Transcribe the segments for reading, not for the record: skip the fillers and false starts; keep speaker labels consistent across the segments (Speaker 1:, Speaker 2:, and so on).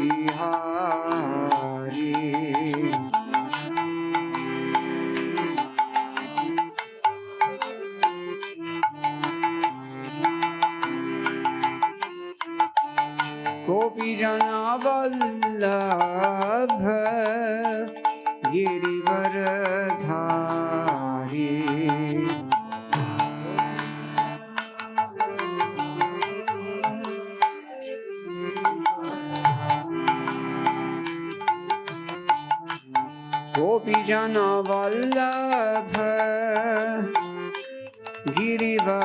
Speaker 1: बिहारी। गोपी जना वल्लभ गिरिवरधारी। गोपी जना वल्लभ गिरिवरधारी।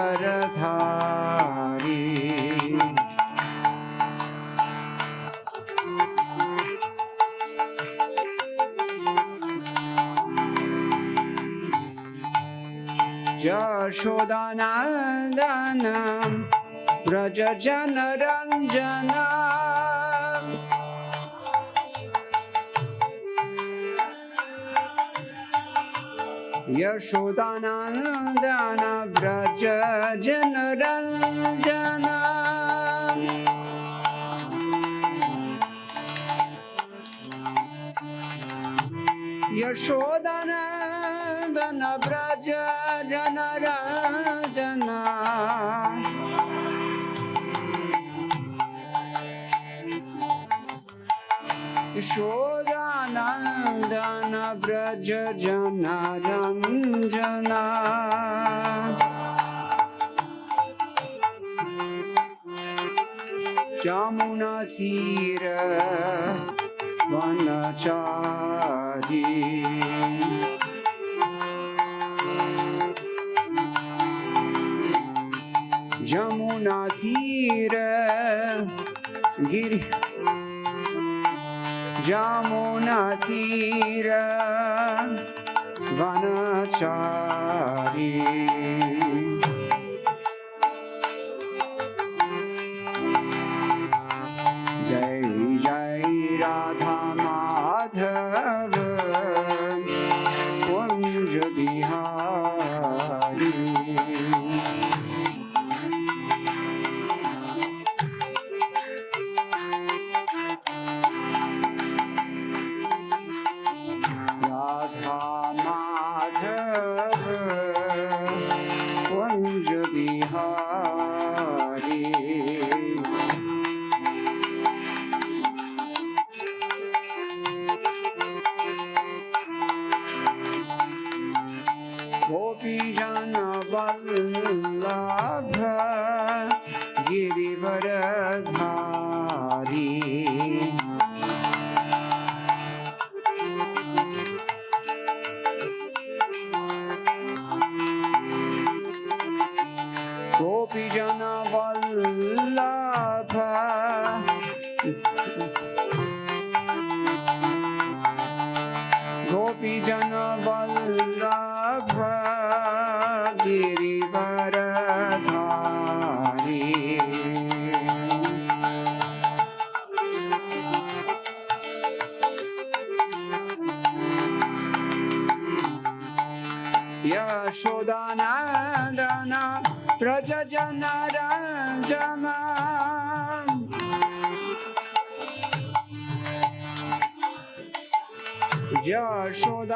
Speaker 1: यशोदानन्दन व्रज जनरञ्जन। यशोदानन्दन व्रज जनरञ्जन। यशोदानन्दन व्रज जनरञ्जन। यशोदानन्दन व्रज जनरञ्जन। यमुना तीर वनचारी। यमुना तीर गिरि। यमुना तीर वनचारी। जय जय राधा माधव कुंज बिहारी। राधा माधव कुंज बिहारी। गोपी जन वल्लभ गिरिवरधारी। गोपी जन वल्लभ गोपी जन वल्लभ गिरिवरधारी। यशोदानन्दन व्रज जनरञ्जन।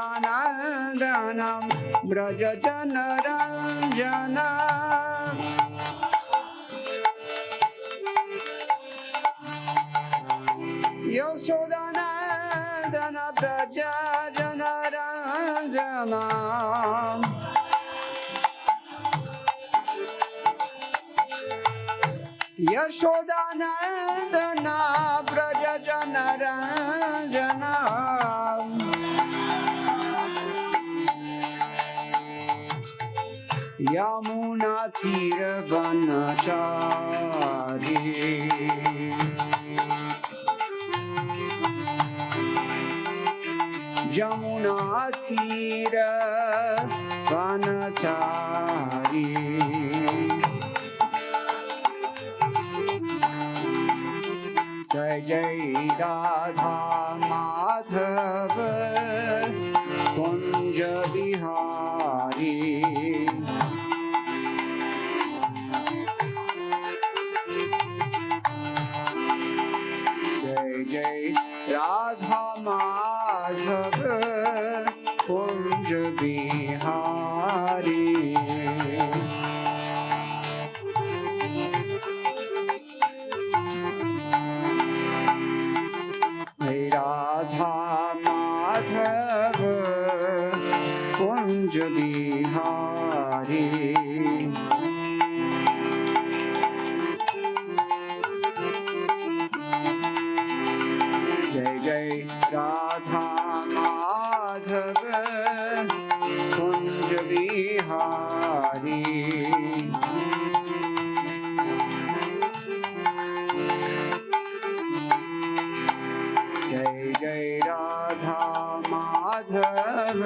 Speaker 1: यशोदानन्दन व्रज जनरञ्जन। यशोदानन्दन व्रज जनरञ्जन। यशोदानन्दन व्रज जनरञ्जन। यमुना तीर वनचारी। यमुना तीर वनचारी। जय जय राधा माधव कुंज बिहारी। जय जय राधा माधव कुंज बिहारी राधा माधव कुंज बिहारी जय जय राधा माधव कुंज बिहारी जय जय राधा माधव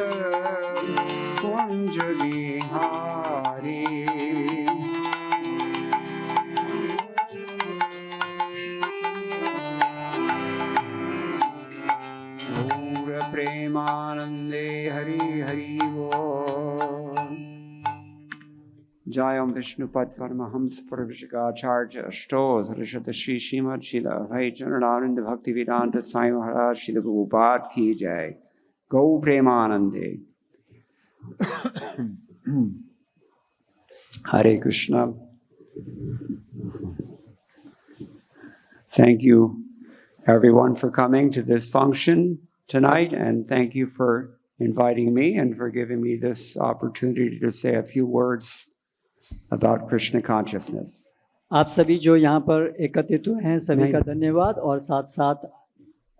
Speaker 1: कुंज बिहारी गौर प्रेमानंदे हरि हरि बोल जय विष्णुपद परमहंस परमहंसाचार्य अष्टोत्तरशत श्री श्रीमद श्रील अभय चरणानंद भक्ति वेदांत साई महाराज श्रील प्रभुपाद की जय गौ प्रेमानंदे Hare Krishna. Thank you everyone for coming to this function tonight, and thank you for inviting me and for giving me this opportunity to say a few words about Krishna consciousness.
Speaker 2: आप सभी जो यहाँ पर एकत्रित हुए हैं सभी का धन्यवाद और साथ साथ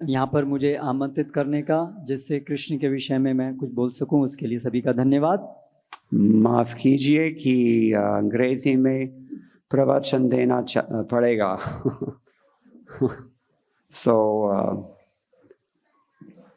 Speaker 2: यहाँ पर मुझे आमंत्रित करने का जिससे कृष्ण के विषय में मैं कुछ बोल सकूं उसके लिए सभी का धन्यवाद।
Speaker 1: माफ कीजिए कि अंग्रेजी में प्रवचन देना पड़ेगा। So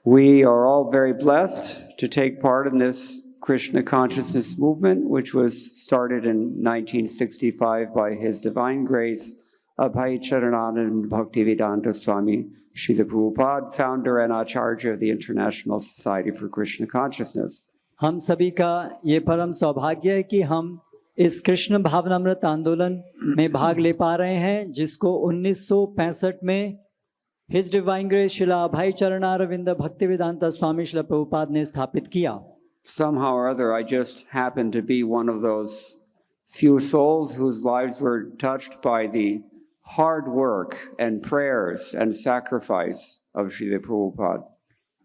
Speaker 1: we are all very blessed to take part in this Krishna consciousness movement, which was started in 1965 by His Divine Grace Abhay Charananand Bhaktivedanta Swami Srila Prabhupada, founder and Acharya of the International Society for Krishna Consciousness.
Speaker 2: हम सभी का ये परम सौभाग्य है कि हम इस कृष्ण भावनामृत आंदोलन में भाग ले पा रहे हैं जिसको 1965 में हिज डिवाइन ग्रेस श्रीला अभय चरणारविंद भक्तिवेदांता स्वामी श्रील प्रभुपाद ने स्थापित किया।
Speaker 1: Somehow or other, I just happened to be one of those few souls whose lives were touched by the hard work and prayers and sacrifice of Srila Prabhupada.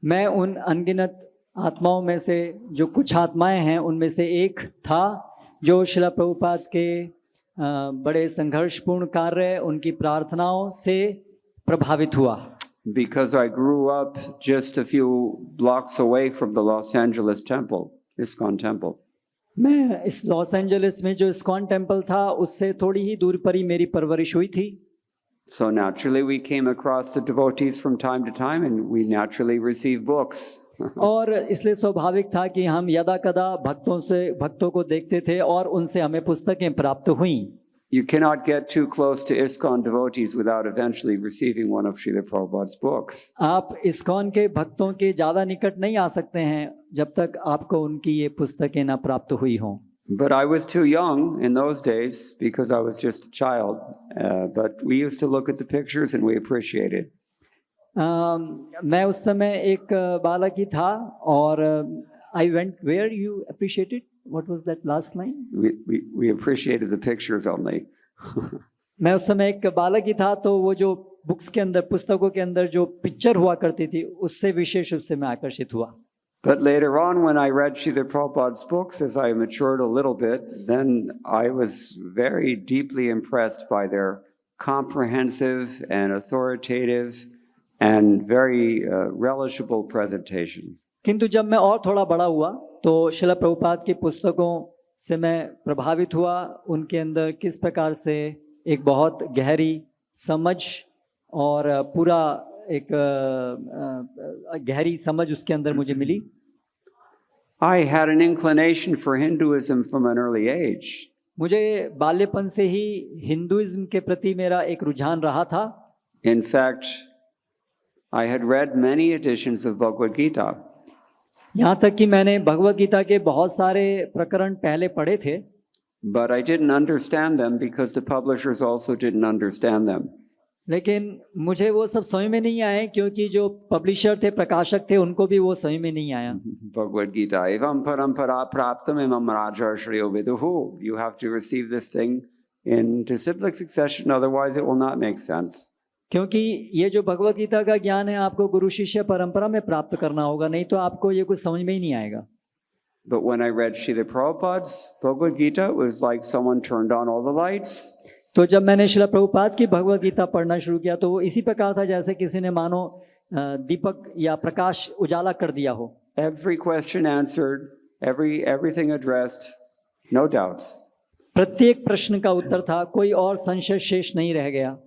Speaker 2: मैं उन अनगिनत आत्माओं में से जो कुछ आत्माएं हैं उनमें से एक था जो श्रील प्रभुपाद के बड़े संघर्षपूर्ण कार्य उनकी प्रार्थनाओं से प्रभावित हुआ।
Speaker 1: Because I grew up just a few blocks away from the Los Angeles temple, ISKCON temple.
Speaker 2: मैं इस लॉस एंजलिस में जो इस्कॉन टेम्पल था उससे थोड़ी ही दूर पर ही मेरी परवरिश हुई थी।
Speaker 1: So naturally we came across the devotees from time to time and we naturally received books.
Speaker 2: और इसलिए स्वाभाविक था कि हम यदा कदा भक्तों को देखते थे और उनसे हमें पुस्तकें प्राप्त हुईं।
Speaker 1: You cannot get too close to ISKCON devotees without eventually receiving one of Srila Prabhupada's books.
Speaker 2: आप इस्कॉन के भक्तों के ज्यादा निकट नहीं आ सकते हैं जब तक आपको उनकी ये पुस्तकें ना प्राप्त हुई हों।
Speaker 1: But I was too young in those days because I was just a child. But we used to look at the pictures and we appreciated.
Speaker 2: मैं उस समय एक बालक ही था और I went where you appreciated. What was that last line?
Speaker 1: We appreciated the pictures only.
Speaker 2: मैं उस समय एक बालक ही था तो वो जो बुक्स के अंदर पुस्तकों के अंदर जो पिक्चर हुआ करती थी उससे विशेष रूप से मैं आकर्षित हुआ।
Speaker 1: But later on when I read Srila Prabhupada's books as I matured a little bit, then I was very deeply impressed by their comprehensive and authoritative and very relishable presentation.
Speaker 2: किंतु जब मैं और थोड़ा बड़ा हुआ तो श्रील प्रभुपाद की पुस्तकों से मैं प्रभावित हुआ। उनके अंदर किस प्रकार से एक बहुत गहरी समझ और पूरा एक गहरी समझ उसके अंदर मुझे मिली।
Speaker 1: I had an inclination for Hinduism from an early age.
Speaker 2: मुझे बाल्यपन से ही हिंदुइज्म के प्रति मेरा एक रुझान रहा था।
Speaker 1: In fact, I had read many editions of Bhagavad Gita.
Speaker 2: यहाँ तक कि मैंने भगवद गीता के बहुत सारे प्रकरण पहले पढ़े थे।
Speaker 1: But I didn't understand them because the publishers also didn't understand them.
Speaker 2: लेकिन मुझे वो सब समझ में नहीं आए क्योंकि जो पब्लिशर थे, प्रकाशक थे, उनको भी वो समझ में नहीं आया।
Speaker 1: Bhagavad Gita, evam parampara praptam imam rajarshriyo viduhu. You have to receive this thing in disciplic succession, otherwise it will not make sense.
Speaker 2: क्योंकि ये जो भगवत गीता का ज्ञान है आपको गुरु शिष्य परंपरा में प्राप्त करना होगा, नहीं तो आपको ये कुछ समझ में ही नहीं आएगा।
Speaker 1: But when I read Srila Prabhupada's Bhagavad Gita, it was like someone turned on all the lights.
Speaker 2: तो जब मैंने श्रील प्रभुपाद की भगवत गीता पढ़ना शुरू किया तो वो इसी प्रकार था जैसे किसी ने मानो दीपक या प्रकाश उजाला कर दिया हो।
Speaker 1: Every question answered, everything addressed, no doubts.
Speaker 2: प्रत्येक प्रश्न का उत्तर था, कोई और संशय शेष नहीं रह गया।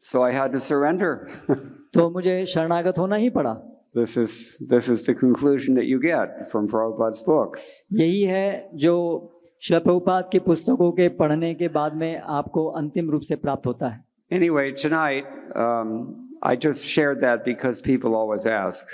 Speaker 1: So I had to surrender.
Speaker 2: तो मुझे शरणागत होना ही पड़ा।
Speaker 1: This is the conclusion that you get from Prabhupada's books.
Speaker 2: यही है जो श्रील प्रभुपाद की पुस्तकों के पढ़ने के बाद में आपको अंतिम रूप से प्राप्त होता है।
Speaker 1: Anyway, tonight I just shared that because people always ask.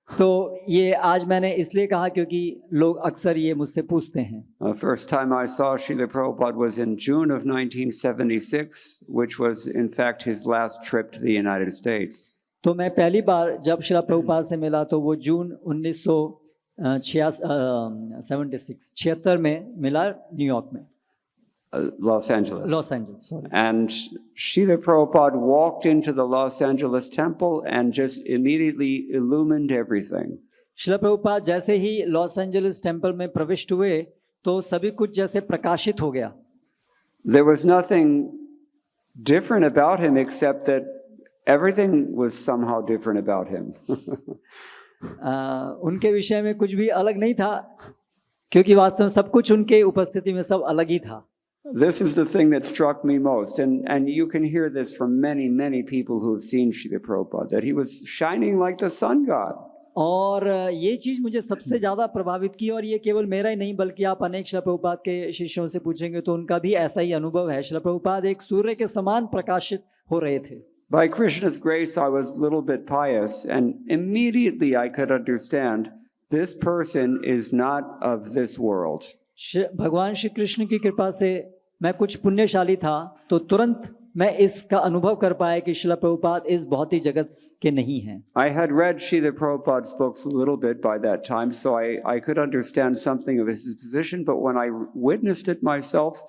Speaker 2: तो ये आज मैंने इसलिए कहा क्योंकि लोग अक्सर ये मुझसे पूछते हैं।
Speaker 1: The first time I saw Srila Prabhupada was in June of 1976, which was in fact his last trip to the United States.
Speaker 2: तो मैं पहली बार जब श्रील प्रभुपाद से मिला तो वो जून 1976 में मिला न्यूयॉर्क में,
Speaker 1: Los Angeles.
Speaker 2: Los Angeles, sorry.
Speaker 1: And Srila Prabhupada walked into the Los Angeles temple and just immediately illumined everything.
Speaker 2: Srila Prabhupada जैसे ही लॉस एंजलिस टेम्पल में प्रविष्ट हुए तो सभी कुछ जैसे प्रकाशित हो गया।
Speaker 1: There was nothing different about him except that everything was somehow different about him.
Speaker 2: उनके विषय में कुछ भी अलग नहीं था क्योंकि वास्तव में सब कुछ उनके उपस्थिति में सब अलग ही था।
Speaker 1: This is the thing that struck me most, and you can hear this from many people who have seen Srila Prabhupada, that he was shining like the sun god.
Speaker 2: और ये चीज मुझे सबसे ज्यादा प्रभावित की, और ये केवल मेरा ही नहीं बल्कि आप अनेक श्रील प्रभुपाद के शिष्यों से पूछेंगे तो उनका भी ऐसा ही अनुभव है। श्रील प्रभुपाद एक सूर्य के समान प्रकाशित हो रहे थे।
Speaker 1: By Krishna's grace, I was a little bit pious, and immediately I could understand this person is not of this world.
Speaker 2: भगवान श्री कृष्ण की कृपा से मैं कुछ पुण्यशाली था तो तुरंत मैं इसका अनुभव कर पाया कि श्रील प्रभुपाद इस भौतिक जगत के नहीं हैं।
Speaker 1: I had read Srila Prabhupada's books a little bit by that time, so I could understand something of his position, but when I witnessed it myself,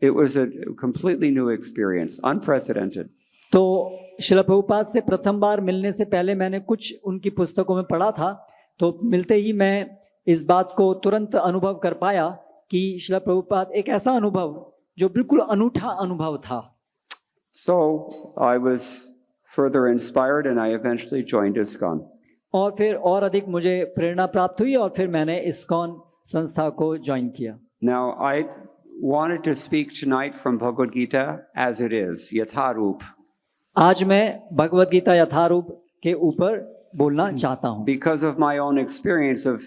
Speaker 1: it was a completely new experience, unprecedented.
Speaker 2: तो श्रील प्रभुपाद से प्रथम बार मिलने से पहले मैंने कुछ उनकी पुस्तकों में पढ़ा था, तो मिलते ही मैं इस बात को तुरंत अनुभव कर पाया कि श्रील प्रभुपाद एक ऐसा अनुभव जो बिल्कुल अनूठा अनुभव था।
Speaker 1: So I was further inspired and I eventually joined ISKCON.
Speaker 2: और फिर और अधिक मुझे प्रेरणा प्राप्त हुई और फिर मैंने ISKCON संस्था को ज्वाइन किया।
Speaker 1: Now I wanted to speak tonight from Bhagavad Gita as it is, Yatharup.
Speaker 2: आज मैं भगवद गीता यथारूप के ऊपर बोलना चाहता हूँ।
Speaker 1: Because of my own experience of,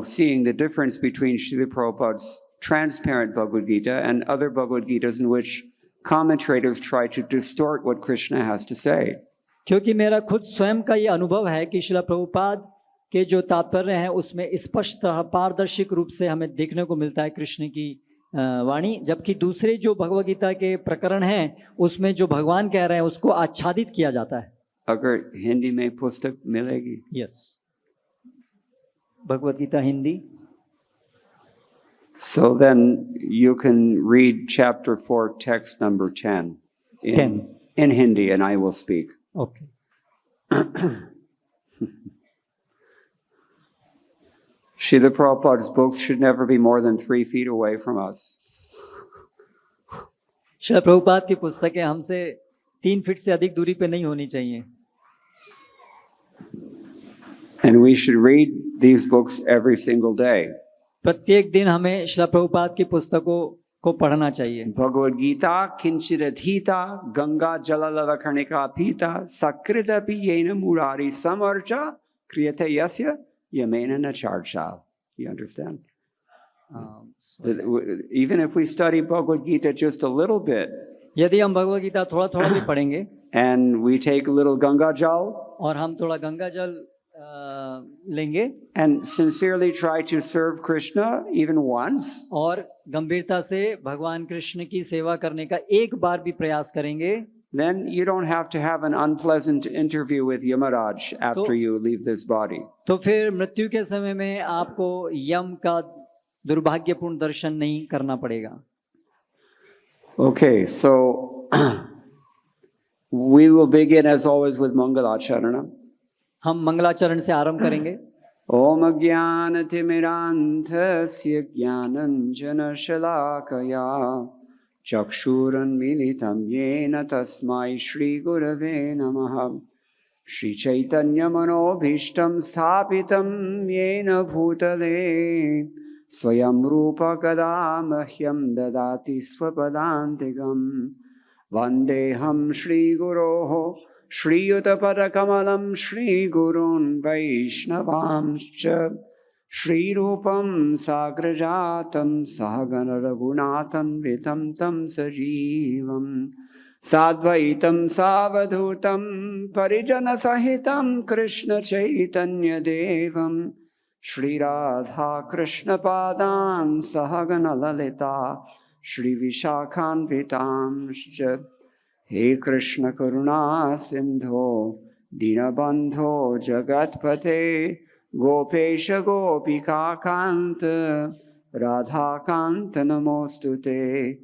Speaker 1: seeing the difference between Srila Prabhupada's transparent Bhagavad Gita and other Bhagavad Gitas in which commentators try to distort what Krishna has to say.
Speaker 2: क्योंकि मेरा खुद स्वयं का ये अनुभव है कि श्रील प्रभुपाद के जो तात्पर्य हैं उसमें स्पष्टतः पारदर्शिक रूप से हमें देखने को मिलता है कृष्ण की वाणी, जबकि दूसरे जो भगवद गीता के प्रकरण हैं उसमें जो भगवान कह रहे हैं उसको आच्छादित किया जाता है।
Speaker 1: अगर हिंदी में पुस्तक मिलेगी?
Speaker 2: Yes, Bhagavad Gita Hindi.
Speaker 1: So then you can read chapter 4, text number 10 in Hindi, and I will speak.
Speaker 2: Okay.
Speaker 1: Srila Prabhupada's books should never be more than 3 feet away from us.
Speaker 2: Srila Prabhupada की पुस्तकें हमसे 3 फीट से अधिक दूरी पे नहीं होनी चाहिए।
Speaker 1: And we should read these books every single day.
Speaker 2: प्रत्येक दिन हमें श्रील प्रभुपाद की पुस्तकों को पढ़ना चाहिए।
Speaker 1: भगवद गीता किंचिदधीता गंगा जललवकर्णिका पीता सकृदपि येन मुरारी समर्चा क्रियते यस्य यमेन न चार्चा। You understand? Even if we study Bhagavad Gita just a little bit,
Speaker 2: यदि हम भगवद गीता थोड़ा थोड़ा भी पढ़ेंगे
Speaker 1: and we take a little Ganga Jal
Speaker 2: और हम थोड़ा गंगा जल लेंगे
Speaker 1: and sincerely try to serve Krishna even once,
Speaker 2: और गंभीरता से भगवान कृष्ण की सेवा करने का एक बार भी प्रयास करेंगे,
Speaker 1: then you don't have to have an unpleasant interview with Yamaraj after you leave this body.
Speaker 2: तो फिर मृत्यु के समय में आपको यम का दुर्भाग्यपूर्ण दर्शन नहीं करना पड़ेगा।
Speaker 1: Okay, so we will begin as always with Mangalacharana.
Speaker 2: हम मंगलाचरण से आरंभ करेंगे।
Speaker 1: Om Ajnanatimirandhasya Jnananjana Shalakaya Chakshuran Militam Yena Tasmai Shri Gurave Namaha Shri Chaitanya Manobhishtam Sthapitam Yena Bhutale Swayam Rupa Kadamahyam Dadati Swapadantigam Vandeham Shri Guroho Shri Yuttapadakamalam Shri Gurun Vaishnavamscha Shri Rupam Sagrajatam Sahagana Raghunatham Vitam Tam Sajivam Sadvaitam Savadhutam Parijana Sahitam Krishna Chaitanya Devam Shri Radha Krishna Padan Sahagana Lalita Shri Vishakhan Vitamscha He Krishna Karuna Sindho Dinabandho Jagatpate Gopesha Gopika Kanta Radha Kanta Namostute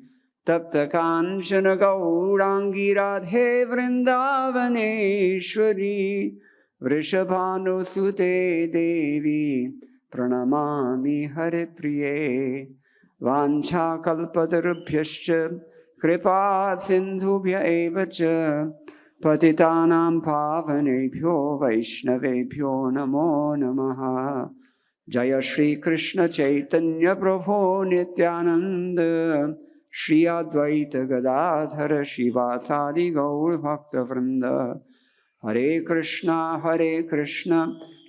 Speaker 1: Tapta Kanchana Gaurangi Radhe Vrindavaneshwari Vrishabhanu Sute Devi Pranamami Hare Priye Vancha Kalpatarubhyascha Kripa Sindhubhya Evacha Patitanam Pavanebhyo Vaishnavebhyo Namo Namaha Jaya Shri Krishna Chaitanya Prabhu Nityananda Shri Advaita Gadadhara Shivasadi Gaur Bhakta Vrinda Hare Krishna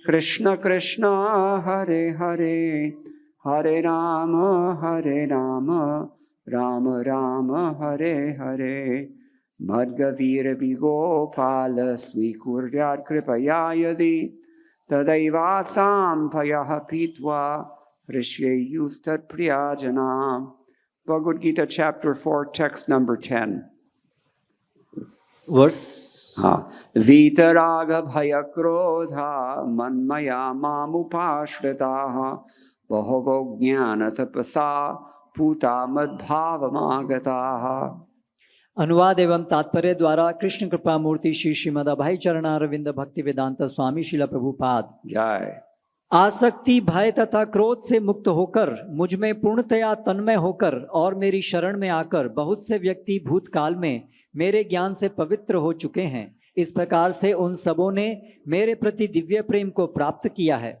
Speaker 1: Krishna Krishna Hare Hare Hare Rama Rama Rama Hare Hare Madgavira Bigopala Swikuryat Kripaya Yadi Tadaivasam Payaha Pitva Rishye Yustat Priyajana. Bhagavad Gita chapter 4 text number 10.
Speaker 2: Verse
Speaker 1: Vitaraga Bhaya Krodha Manmaya Mamupashritaha Bahovo Jnana Tapasa Puta Madbhavamagataha.
Speaker 2: अनुवाद एवं तात्पर्य द्वारा कृष्ण कृपा मूर्ति श्री श्रीमद अभय चरणारविंद भक्ति वेदांत स्वामी शिला Prabhupada
Speaker 1: Jai.
Speaker 2: आसक्ति भय तथा क्रोध से मुक्त होकर मुझ में पूर्णतया तन्मय होकर और मेरी शरण में आकर बहुत से व्यक्ति भूतकाल में मेरे ज्ञान से पवित्र हो चुके हैं। इस प्रकार से उन सबों ने मेरे प्रति दिव्य प्रेम को प्राप्त किया है।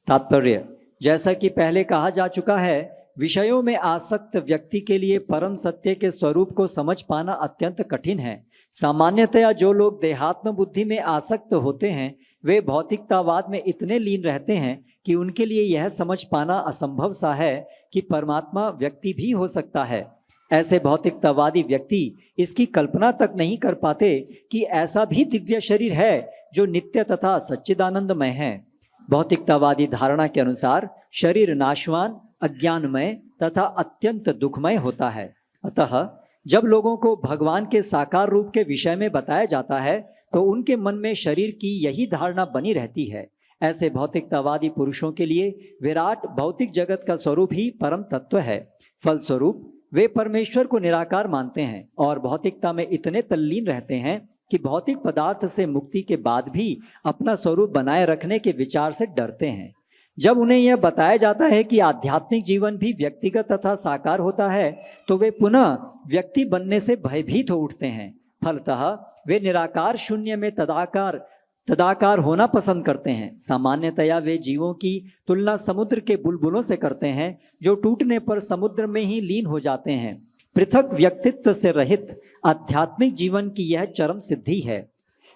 Speaker 2: तात्पर्य, जैसा कि पहले कहा जा चुका है, विषयों में आसक्त व्यक्ति के लिए परम सत्य के स्वरूप को समझ पाना अत्यंत कठिन है। सामान्यतया जो लोग देहात्म बुद्धि में आसक्त होते हैं वे भौतिकतावाद में इतने लीन रहते हैं कि उनके लिए यह समझ पाना असंभव सा है कि परमात्मा व्यक्ति भी हो सकता है। ऐसे भौतिकतावादी व्यक्ति इसकी कल्पना तक नहीं कर पाते कि ऐसा भी दिव्य शरीर है जो नित्य तथा सच्चिदानंदमय है। भौतिकतावादी धारणा के अनुसार शरीर नाशवान, अज्ञानमय तथा अत्यंत दुखमय होता है। अतः जब लोगों को भगवान के साकार रूप के विषय में बताया जाता है तो उनके मन में शरीर की यही धारणा बनी रहती है। ऐसे भौतिकतावादी पुरुषों के लिए विराट भौतिक जगत का स्वरूप ही परम तत्व है। फलस्वरूप वे परमेश्वर को निराकार मानते हैं और भौतिकता में इतने तल्लीन रहते हैं कि भौतिक पदार्थ से मुक्ति के बाद भी अपना स्वरूप बनाए रखने के विचार से डरते हैं। जब उन्हें यह बताया जाता है कि आध्यात्मिक जीवन भी व्यक्तिगत तथा साकार होता है तो वे पुनः व्यक्ति बनने से भयभीत हो उठते हैं। फलतः वे निराकार शून्य में तदाकार होना पसंद करते हैं। सामान्यतया वे जीवों की तुलना समुद्र के बुलबुलों से करते हैं जो टूटने पर समुद्र में ही लीन हो जाते हैं। पृथक व्यक्तित्व से रहित आध्यात्मिक जीवन की यह चरम सिद्धि है।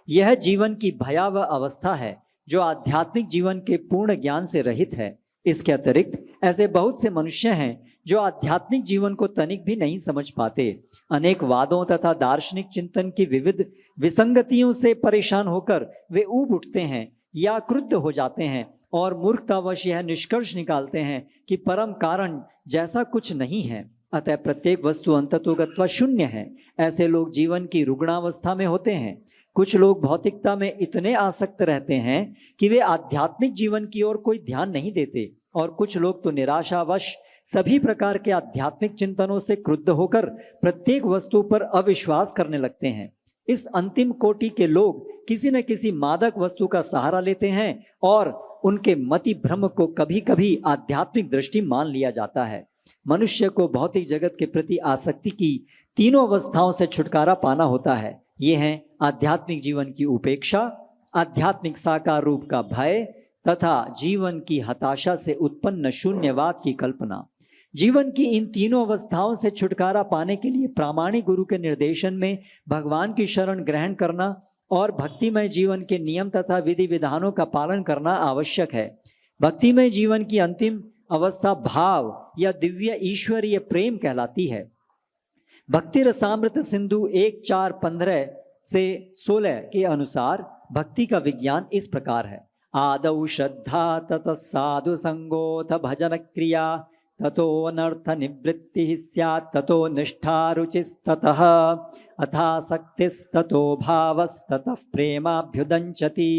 Speaker 2: यह जीवन की भयावह अवस्था है जो आध्यात्मिक जीवन के पूर्ण ज्ञान से रहित है। इसके अतिरिक्त ऐसे बहुत से मनुष्य हैं जो आध्यात्मिक जीवन को तनिक भी नहीं समझ पाते। अनेक वादों तथा दार्शनिक चिंतन की विविध विसंगतियों से परेशान होकर वे ऊब उठते हैं या क्रुद्ध हो जाते हैं और मूर्खतावश यह निष्कर्ष निकालते हैं कि परम कारण जैसा कुछ नहीं है। अतः प्रत्येक वस्तु अंततोगत्वा शून्य है। ऐसे लोग जीवन की रुग्णावस्था में होते हैं। कुछ लोग भौतिकता में इतने आसक्त रहते हैं कि वे आध्यात्मिक जीवन की ओर कोई ध्यान नहीं देते, और कुछ लोग तो निराशावश सभी प्रकार के आध्यात्मिक चिंतनों से क्रुद्ध होकर प्रत्येक वस्तु पर अविश्वास करने लगते हैं। इस अंतिम कोटि के लोग किसी न किसी मादक वस्तु का सहारा लेते हैं और उनके मति भ्रम को कभी कभी आध्यात्मिक दृष्टि मान लिया जाता है। मनुष्य को भौतिक जगत के प्रति आसक्ति की तीनों अवस्थाओं से छुटकारा पाना होता है। ये हैं आध्यात्मिक जीवन की उपेक्षा, आध्यात्मिक साकार रूप का भय तथा जीवन की हताशा से उत्पन्न शून्यवाद की कल्पना। जीवन की इन तीनों अवस्थाओं से छुटकारा पाने के लिए प्रामाणिक गुरु के निर्देशन में भगवान की शरण ग्रहण करना और भक्तिमय जीवन के नियम तथा विधि विधानों का पालन करना आवश्यक है। भक्तिमय जीवन की अंतिम अवस्था भाव या दिव्य ईश्वरीय प्रेम कहलाती है। भक्ति रसामृत सिंधु 1:4-15 से 16 के अनुसार भक्ति का विज्ञान इस प्रकार है। आदौ श्रद्धा ततः साधु संगोथ भजन क्रिया ततो अनर्थ निवृत्ति स्यात् ततो निष्ठा रुचिस्ततः अथासक्तिस्ततो भावस्ततः प्रेमाभ्युदञ्चति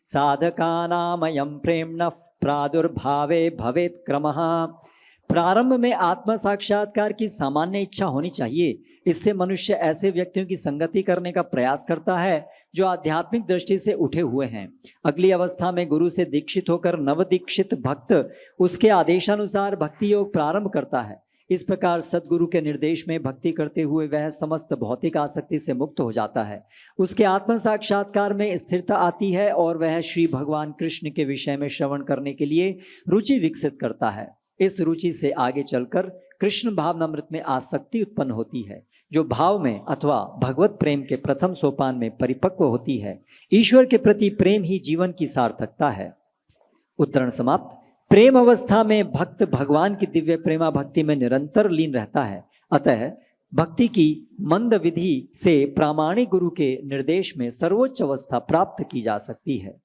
Speaker 2: साधकानामयं प्रेम्णः प्रादुर्भावे भवेत् क्रमः। प्रारंभ में आत्म साक्षात्कार की सामान्य इच्छा होनी चाहिए। इससे मनुष्य ऐसे व्यक्तियों की संगति करने का प्रयास करता है जो आध्यात्मिक दृष्टि से उठे हुए हैं। अगली अवस्था में गुरु से दीक्षित होकर नवदीक्षित भक्त उसके आदेशानुसार भक्ति योग प्रारंभ करता है। इस प्रकार सद्गुरु के निर्देश में भक्ति करते हुए वह समस्त भौतिक आसक्ति से मुक्त हो जाता है। उसके आत्म साक्षात्कार में स्थिरता आती है और वह श्री भगवान कृष्ण के विषय में श्रवण करने के लिए रुचि विकसित करता है। इस रुचि से आगे चलकर कृष्ण भावनामृत में आसक्ति उत्पन्न होती है, जो भाव में अथवा भगवत प्रेम के प्रथम सोपान में परिपक्व होती है। ईश्वर के प्रति प्रेम ही जीवन की सार्थकता है। उद्धरण समाप्त। प्रेम अवस्था में भक्त भगवान की दिव्य प्रेमा भक्ति में निरंतर लीन रहता है। अतः भक्ति की मंद विधि से प्रामाणिक गुरु के निर्देश में सर्वोच्च अवस्था प्राप्त की जा सकती है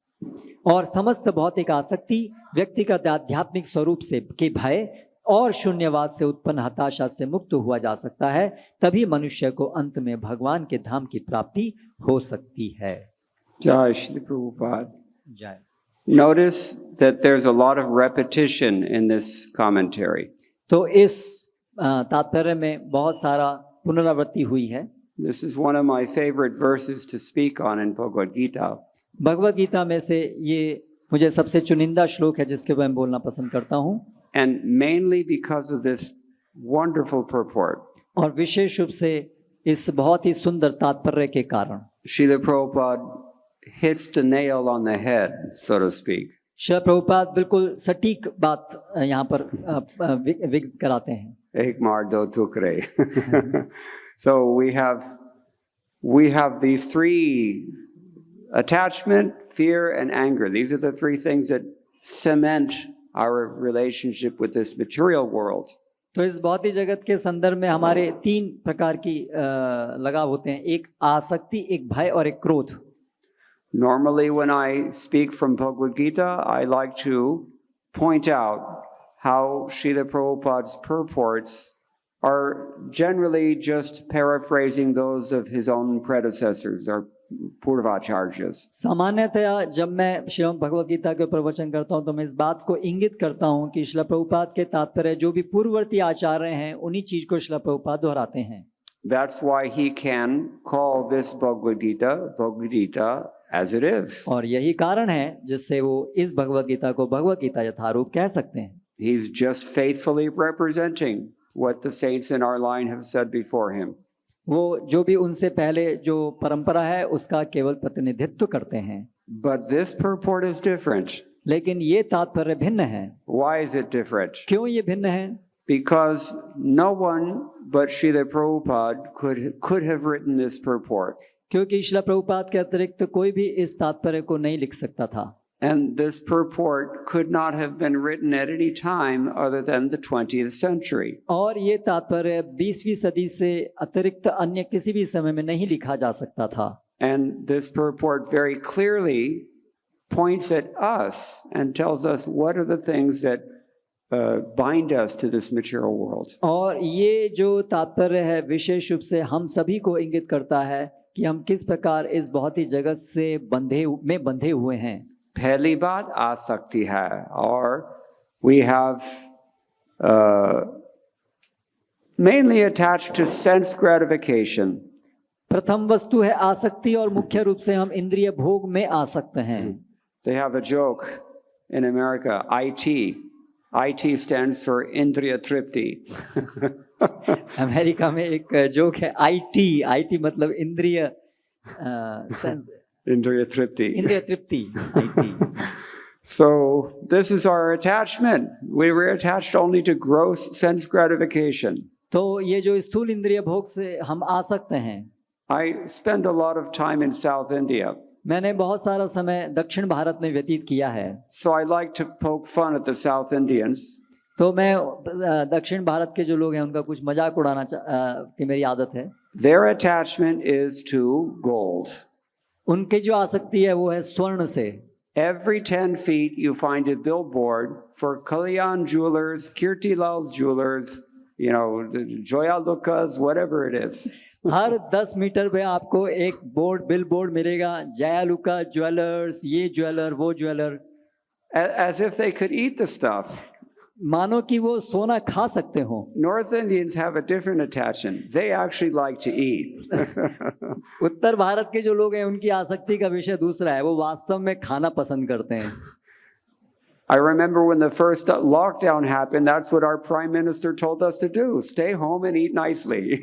Speaker 2: और समस्त भौतिक आसक्ति व्यक्तिगत आध्यात्मिक स्वरूप से के भय और शून्यवाद से उत्पन्न हताशा से मुक्त हुआ जा सकता है। तभी मनुष्य को अंत में भगवान के धाम की प्राप्ति हो सकती है।
Speaker 1: Jai Shri Prabhupada.
Speaker 2: जय।
Speaker 1: Notice that there's a lot of repetition in this commentary.
Speaker 2: तो इस तात्पर्य में बहुत सारा पुनरावृत्ति हुई है।
Speaker 1: This is one of my favorite verses to speak on in Bhagavad Gita.
Speaker 2: Bhagavad Gita में से ये मुझे सबसे चुनिंदा श्लोक है जिसके बारे में बोलना पसंद करता हूँ।
Speaker 1: And mainly because of this wonderful purport.
Speaker 2: और विशेष रूप से इस बहुत ही सुंदर तात्पर्य के कारण
Speaker 1: Srila Prabhupada hits the nail on the head, so to speak.
Speaker 2: Srila Prabhupada बिल्कुल सटीक बात यहाँ पर विज्ञ कराते हैं।
Speaker 1: Ek mar do tukre. So we have these three: attachment, fear, and anger. These are the three things that cement our relationship with this material world.
Speaker 2: तो इस भौतिक जगत के संदर्भ में हमारे तीन प्रकार की लगाव होते हैं, एक आसक्ति, एक भय और एक क्रोध।
Speaker 1: Normally when I speak from Bhagavad Gita, I like to point out how Srila Prabhupada's purports are generally just paraphrasing those of his own predecessors or पूर्वाचार्यस।
Speaker 2: सामान्यतया जब मैं श्रीमद् भगवद गीता के प्रवचन करता हूं तो मैं इस बात को इंगित करता हूं कि श्रील प्रभुपाद के तात्पर्य जो भी पूर्ववर्ती आचार्य हैं उन्हीं चीज को श्रील प्रभुपाद दोहराते हैं।
Speaker 1: That's why he can call this Bhagavad Gita as it is.
Speaker 2: और यही कारण है जिससे वो इस भगवद गीता को भगवद गीता यथारूप कह सकते हैं।
Speaker 1: He's just faithfully representing what the saints in our line have said before him.
Speaker 2: वो जो भी उनसे पहले जो परंपरा है उसका केवल प्रतिनिधित्व करते हैं।
Speaker 1: But this purport is different.
Speaker 2: लेकिन ये तात्पर्य भिन्न है।
Speaker 1: Why is it different?
Speaker 2: क्यों ये भिन्न है?
Speaker 1: Because no one but Srila Prabhupada could have written this purport.
Speaker 2: क्योंकि श्रील प्रभुपाद के अतिरिक्त कोई भी इस तात्पर्य को नहीं लिख सकता था।
Speaker 1: And this purport could not have been written at any time other than the 20th century.
Speaker 2: और ये तात्पर्य 20वीं सदी से अतिरिक्त अन्य किसी भी समय में नहीं लिखा जा सकता था।
Speaker 1: And this purport very clearly points at us and tells us what are the things that bind us to this material world.
Speaker 2: और ये जो तात्पर्य है विशेष रूप से हम सभी को इंगित करता है कि हम किस प्रकार इस भौतिक जगत से बंधे हुए हैं।
Speaker 1: पहली बात आसक्ति है, और we have mainly attached to sense gratification.
Speaker 2: प्रथम वस्तु है आसक्ति, और मुख्य रूप से हम इंद्रिय भोग में आसक्त हैं।
Speaker 1: They have a joke in America, IT. IT stands for Indriya Tripti.
Speaker 2: America में एक जोक है आईटी मतलब इंद्रिय
Speaker 1: Indriya Tripti.
Speaker 2: इंद्रिय तृप्ति IT.
Speaker 1: So this is our attachment. We were attached only to gross sense gratification.
Speaker 2: तो ये जो स्थूल इंद्रिय भोग से हम आसक्त हैं।
Speaker 1: I spend a lot of time in South India.
Speaker 2: मैंने बहुत सारा समय दक्षिण भारत में व्यतीत किया है।
Speaker 1: So I like to poke fun at the South Indians.
Speaker 2: तो मैं दक्षिण भारत के जो लोग हैं उनका कुछ मजाक उड़ाना की मेरी आदत है।
Speaker 1: Their attachment is to gold.
Speaker 2: उनकी जो आसक्ति है वो है स्वर्ण से।
Speaker 1: Every 10 feet you find a billboard for Kalyan Jewelers, Kirtilal Jewelers, you know, Joya Lucas, whatever it is.
Speaker 2: हर 10 मीटर पे आपको एक बिल बोर्ड मिलेगा, जयालुका ज्वेलर्स, ये ज्वेलर वो jeweller.
Speaker 1: As if they could eat the stuff.
Speaker 2: मानो कि वो सोना खा सकते हो।
Speaker 1: North Indians have a different attachment. They actually like to eat.
Speaker 2: उत्तर भारत के जो लोग हैं उनकी आसक्ति का विषय दूसरा है, वो वास्तव में खाना पसंद करते हैं।
Speaker 1: I remember when the first lockdown happened, that's what our prime minister told us to do, stay home and eat nicely.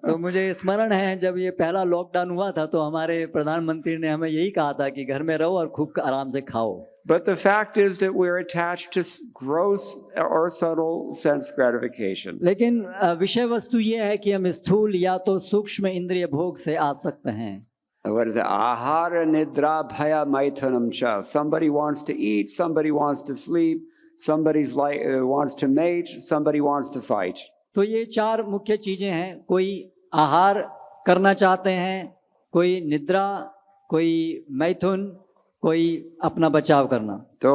Speaker 2: तो मुझे स्मरण है जब ये पहला लॉकडाउन हुआ था तो हमारे प्रधानमंत्री ने हमें यही कहा था कि घर में रहो और खूब आराम से खाओ।
Speaker 1: But the fact is that we're attached to gross or subtle sense gratification.
Speaker 2: लेकिन विषय वस्तु ये है कि हम स्थूल या तो सूक्ष्म इंद्रिय भोग से आसक्त हैं।
Speaker 1: What is it? Ahara nidra bhaya maithunam cha. Somebody wants to eat, somebody wants to sleep, somebody wants to mate, somebody wants to fight.
Speaker 2: तो ये चार मुख्य चीजें हैं, कोई आहार करना चाहते हैं, कोई निद्रा, कोई मैथुन, कोई अपना बचाव करना।
Speaker 1: तो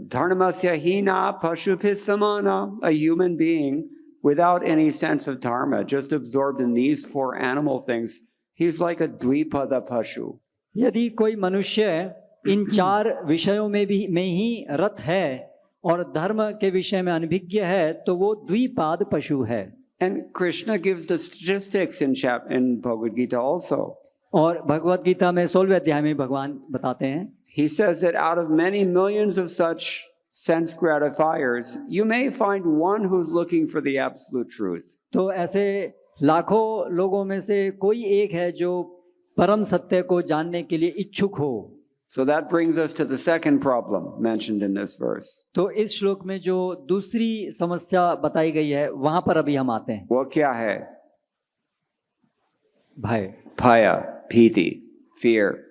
Speaker 1: dharmasya hina pashubhis samana, a human being without any sense of dharma, just absorbed in these four animal things. He's like a dvipada pashu.
Speaker 2: यदि कोई मनुष्य इन चार विषयों में ही रत है और धर्म के विषय में अनभिज्ञ है तो वो द्विपाद पशु है।
Speaker 1: And Krishna gives the statistics in Bhagavad Gita also.
Speaker 2: और भगवत गीता में 16वें अध्याय में भगवान बताते हैं,
Speaker 1: He says that out of many millions of such sense gratifiers, you may find one who's looking for the absolute truth.
Speaker 2: तो ऐसे लाखों लोगों में से कोई एक है जो परम सत्य को जानने के लिए इच्छुक हो।
Speaker 1: So that brings us to the second problem mentioned in this verse.
Speaker 2: तो इस श्लोक में जो दूसरी समस्या बताई गई है वहां पर अभी हम आते हैं।
Speaker 1: वो क्या है?
Speaker 2: भय,
Speaker 1: Bhaya, piti, fear.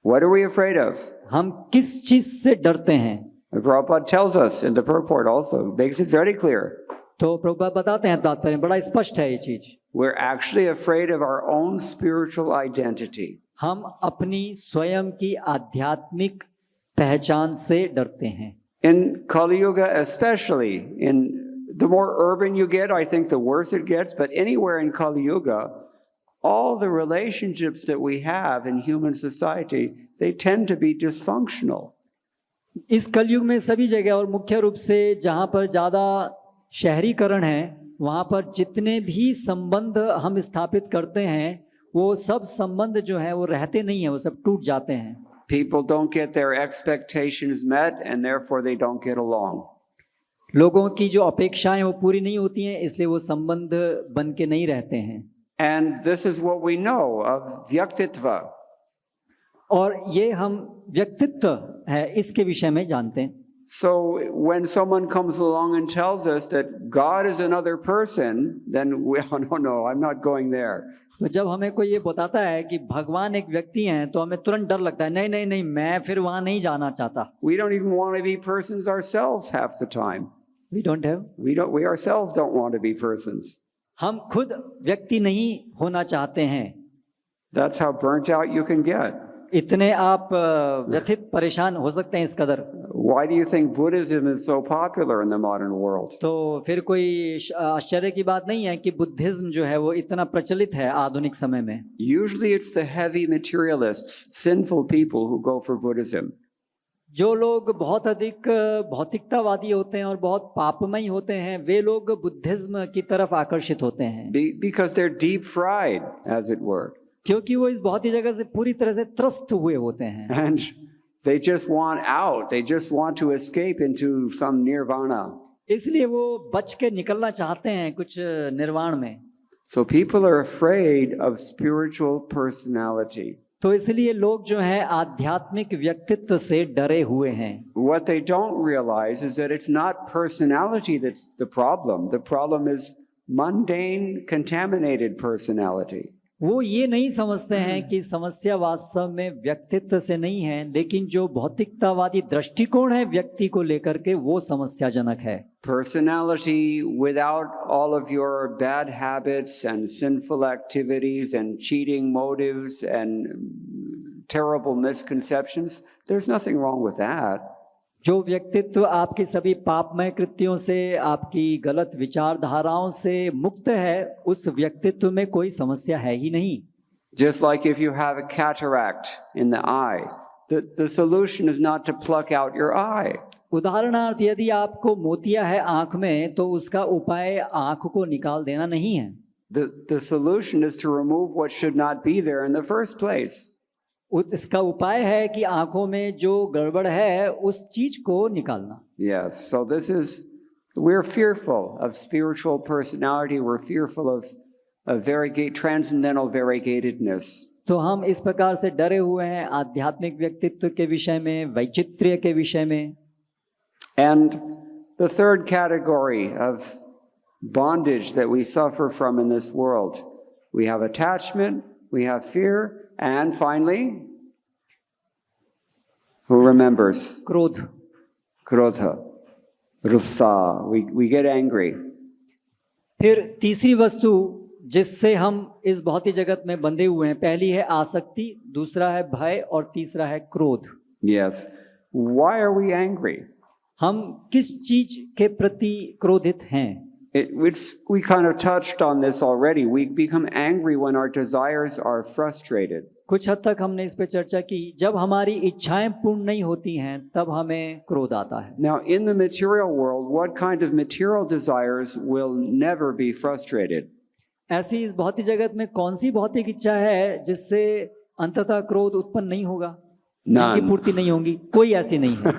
Speaker 1: What are we afraid of?
Speaker 2: हम किस चीज से डरते हैं?
Speaker 1: Prabhupada tells us in the purport also, makes it very clear.
Speaker 2: तो प्रभुपाद बताते हैं, तात्पर्य बड़ा स्पष्ट है ये चीज।
Speaker 1: We're actually afraid of our own spiritual identity.
Speaker 2: हम अपनी स्वयं की आध्यात्मिक पहचान से डरते हैं।
Speaker 1: In Kali Yuga especially, in the more urban you get, I think the worse it gets, but anywhere in Kali Yuga, all the relationships that we have in human society, they tend to be dysfunctional.
Speaker 2: इस कलयुग में सभी जगह और मुख्य रूप से जहाँ पर ज़्यादा शहरीकरण है वहाँ पर जितने भी संबंध हम स्थापित करते हैं वो सब संबंध जो है वो रहते नहीं है, वो सब टूट जाते हैं।
Speaker 1: People don't get their expectations met and therefore they don't get along.
Speaker 2: लोगों की जो अपेक्षाएं वो पूरी नहीं होती हैं इसलिए वो संबंध बन के नहीं रहते हैं।
Speaker 1: And this is what we know of Vyaktitva.
Speaker 2: और ये हम व्यक्तित्व है इसके विषय में जानते हैं।
Speaker 1: So when someone comes along and tells us that God is another person, then we, oh, no, I'm not going there.
Speaker 2: तो जब हमें कोई ये बताता है कि भगवान एक व्यक्ति हैं तो हमें तुरंत डर लगता है, नहीं नहीं नहीं मैं फिर वहां नहीं जाना चाहता।
Speaker 1: We don't even want to be persons ourselves half the time. We ourselves don't want to be persons.
Speaker 2: हम खुद व्यक्ति नहीं होना चाहते हैं।
Speaker 1: That's how burnt out you can get.
Speaker 2: इतने आप व्यथित परेशान हो सकते हैं इस कदर।
Speaker 1: Why do you think Buddhism is so popular in the modern world?
Speaker 2: तो फिर कोई आश्चर्य की बात नहीं है कि बुद्धिज्म जो है वो इतना प्रचलित है आधुनिक समय में।
Speaker 1: Usually it's the heavy materialists, sinful people who go for Buddhism.
Speaker 2: जो लोग बहुत अधिक भौतिकतावादी होते हैं और बहुत पापमयी होते हैं, वे लोग बुद्धिज्म की तरफ आकर्षित होते हैं,
Speaker 1: Because they're deep fried, as it were.
Speaker 2: क्योंकि वो इस भौतिक जगत से पूरी तरह से त्रस्त हुए होते हैं
Speaker 1: And they just want out. They just want to escape into some nirvana.
Speaker 2: इसलिए वो बच के निकलना चाहते हैं कुछ निर्वाण में।
Speaker 1: So people are afraid of spiritual personality.
Speaker 2: तो इसलिए लोग जो है आध्यात्मिक व्यक्तित्व से डरे हुए हैं।
Speaker 1: What they don't realize is that it's not personality that's the problem. The problem is mundane, contaminated personality.
Speaker 2: वो ये नहीं समझते हैं कि समस्या वास्तव में व्यक्तित्व से नहीं है, लेकिन जो भौतिकतावादी दृष्टिकोण है व्यक्ति को लेकर के वो समस्याजनक है।
Speaker 1: Personality without all of your bad habits and sinful activities and cheating motives and terrible misconceptions, there's nothing wrong with that.
Speaker 2: जो व्यक्तित्व आपकी सभी पापमय कृत्यों से, आपकी गलत विचारधाराओं से मुक्त है, उस व्यक्तित्व में कोई समस्या है ही नहीं।
Speaker 1: Just like if you have a cataract in the eye, the solution is not to pluck out your eye.
Speaker 2: उदाहरणार्थ यदि आपको मोतिया है आंख में, तो उसका उपाय आंख को निकाल देना नहीं है।
Speaker 1: The solution is to remove what should not be there in the first place.
Speaker 2: इसका उपाय है कि आंखों में जो गड़बड़ है उस चीज को निकालना।
Speaker 1: Yes, so we're fearful of spiritual personality. We're fearful of transcendental variegatedness.
Speaker 2: तो हम इस प्रकार से डरे हुए हैं आध्यात्मिक व्यक्तित्व के विषय में, वैचित्र्य के विषय में।
Speaker 1: And the third category of bondage that we suffer from in this world, we have attachment, we have fear, and finally, who remembers?
Speaker 2: क्रोध।
Speaker 1: Krodha, rusa. We get angry.
Speaker 2: फिर तीसरी वस्तु जिससे हम इस भौतिक जगत में बंधे हुए हैं, पहली है आसक्ति, दूसरा है भय और तीसरा है क्रोध।
Speaker 1: Yes. Why are we angry?
Speaker 2: हम किस चीज के प्रति क्रोधित हैं?
Speaker 1: We kind of touched on this already. We become angry when our desires are frustrated.
Speaker 2: कुछ हद तक हमने इस पे चर्चा की। जब हमारी इच्छाएं पूर्ण नहीं होती हैं, तब हमें क्रोध आता है।
Speaker 1: Now, in the material world, what kind of material desires will never be frustrated?
Speaker 2: ऐसी इस भौतिक जगत में कौन सी भौतिक इच्छा है जिससे अंततः क्रोध उत्पन्न नहीं होगा, जिनकी पूर्ति नहीं होगी? कोई ऐसी नहीं है।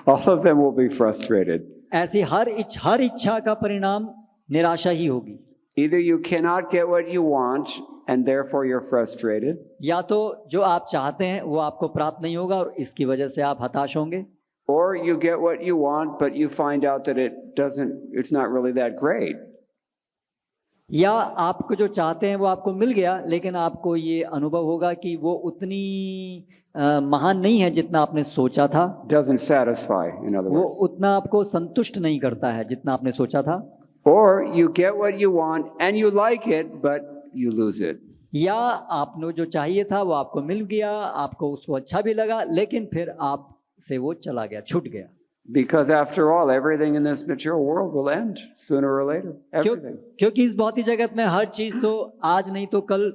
Speaker 1: All of them will be frustrated.
Speaker 2: ऐसी हर इच्छा का परिणाम निराशा ही होगी।
Speaker 1: Either you cannot get what you want and therefore you're frustrated,
Speaker 2: या तो जो आप चाहते हैं वो आपको प्राप्त नहीं होगा और इसकी वजह से आप हताश होंगे,
Speaker 1: or you get what you want but you find out that it's not really that great.
Speaker 2: या आपको जो चाहते हैं वो आपको मिल गया, लेकिन आपको ये अनुभव होगा कि वो उतनी महान नहीं है जितना आपने सोचा था।
Speaker 1: Doesn't satisfy, in other
Speaker 2: वो
Speaker 1: words.
Speaker 2: उतना आपको संतुष्ट नहीं करता है जितना आपने सोचा था।
Speaker 1: Or you get what you want and you like it but you lose it.
Speaker 2: या आपने जो चाहिए था वो आपको मिल गया, आपको उसको अच्छा भी लगा, लेकिन फिर आप से वो चला गया, छूट गया।
Speaker 1: Because after all, everything in this material world will end sooner or later. Everything.
Speaker 2: क्योंकि इस भौतिक जगत में हर चीज तो आज नहीं तो कल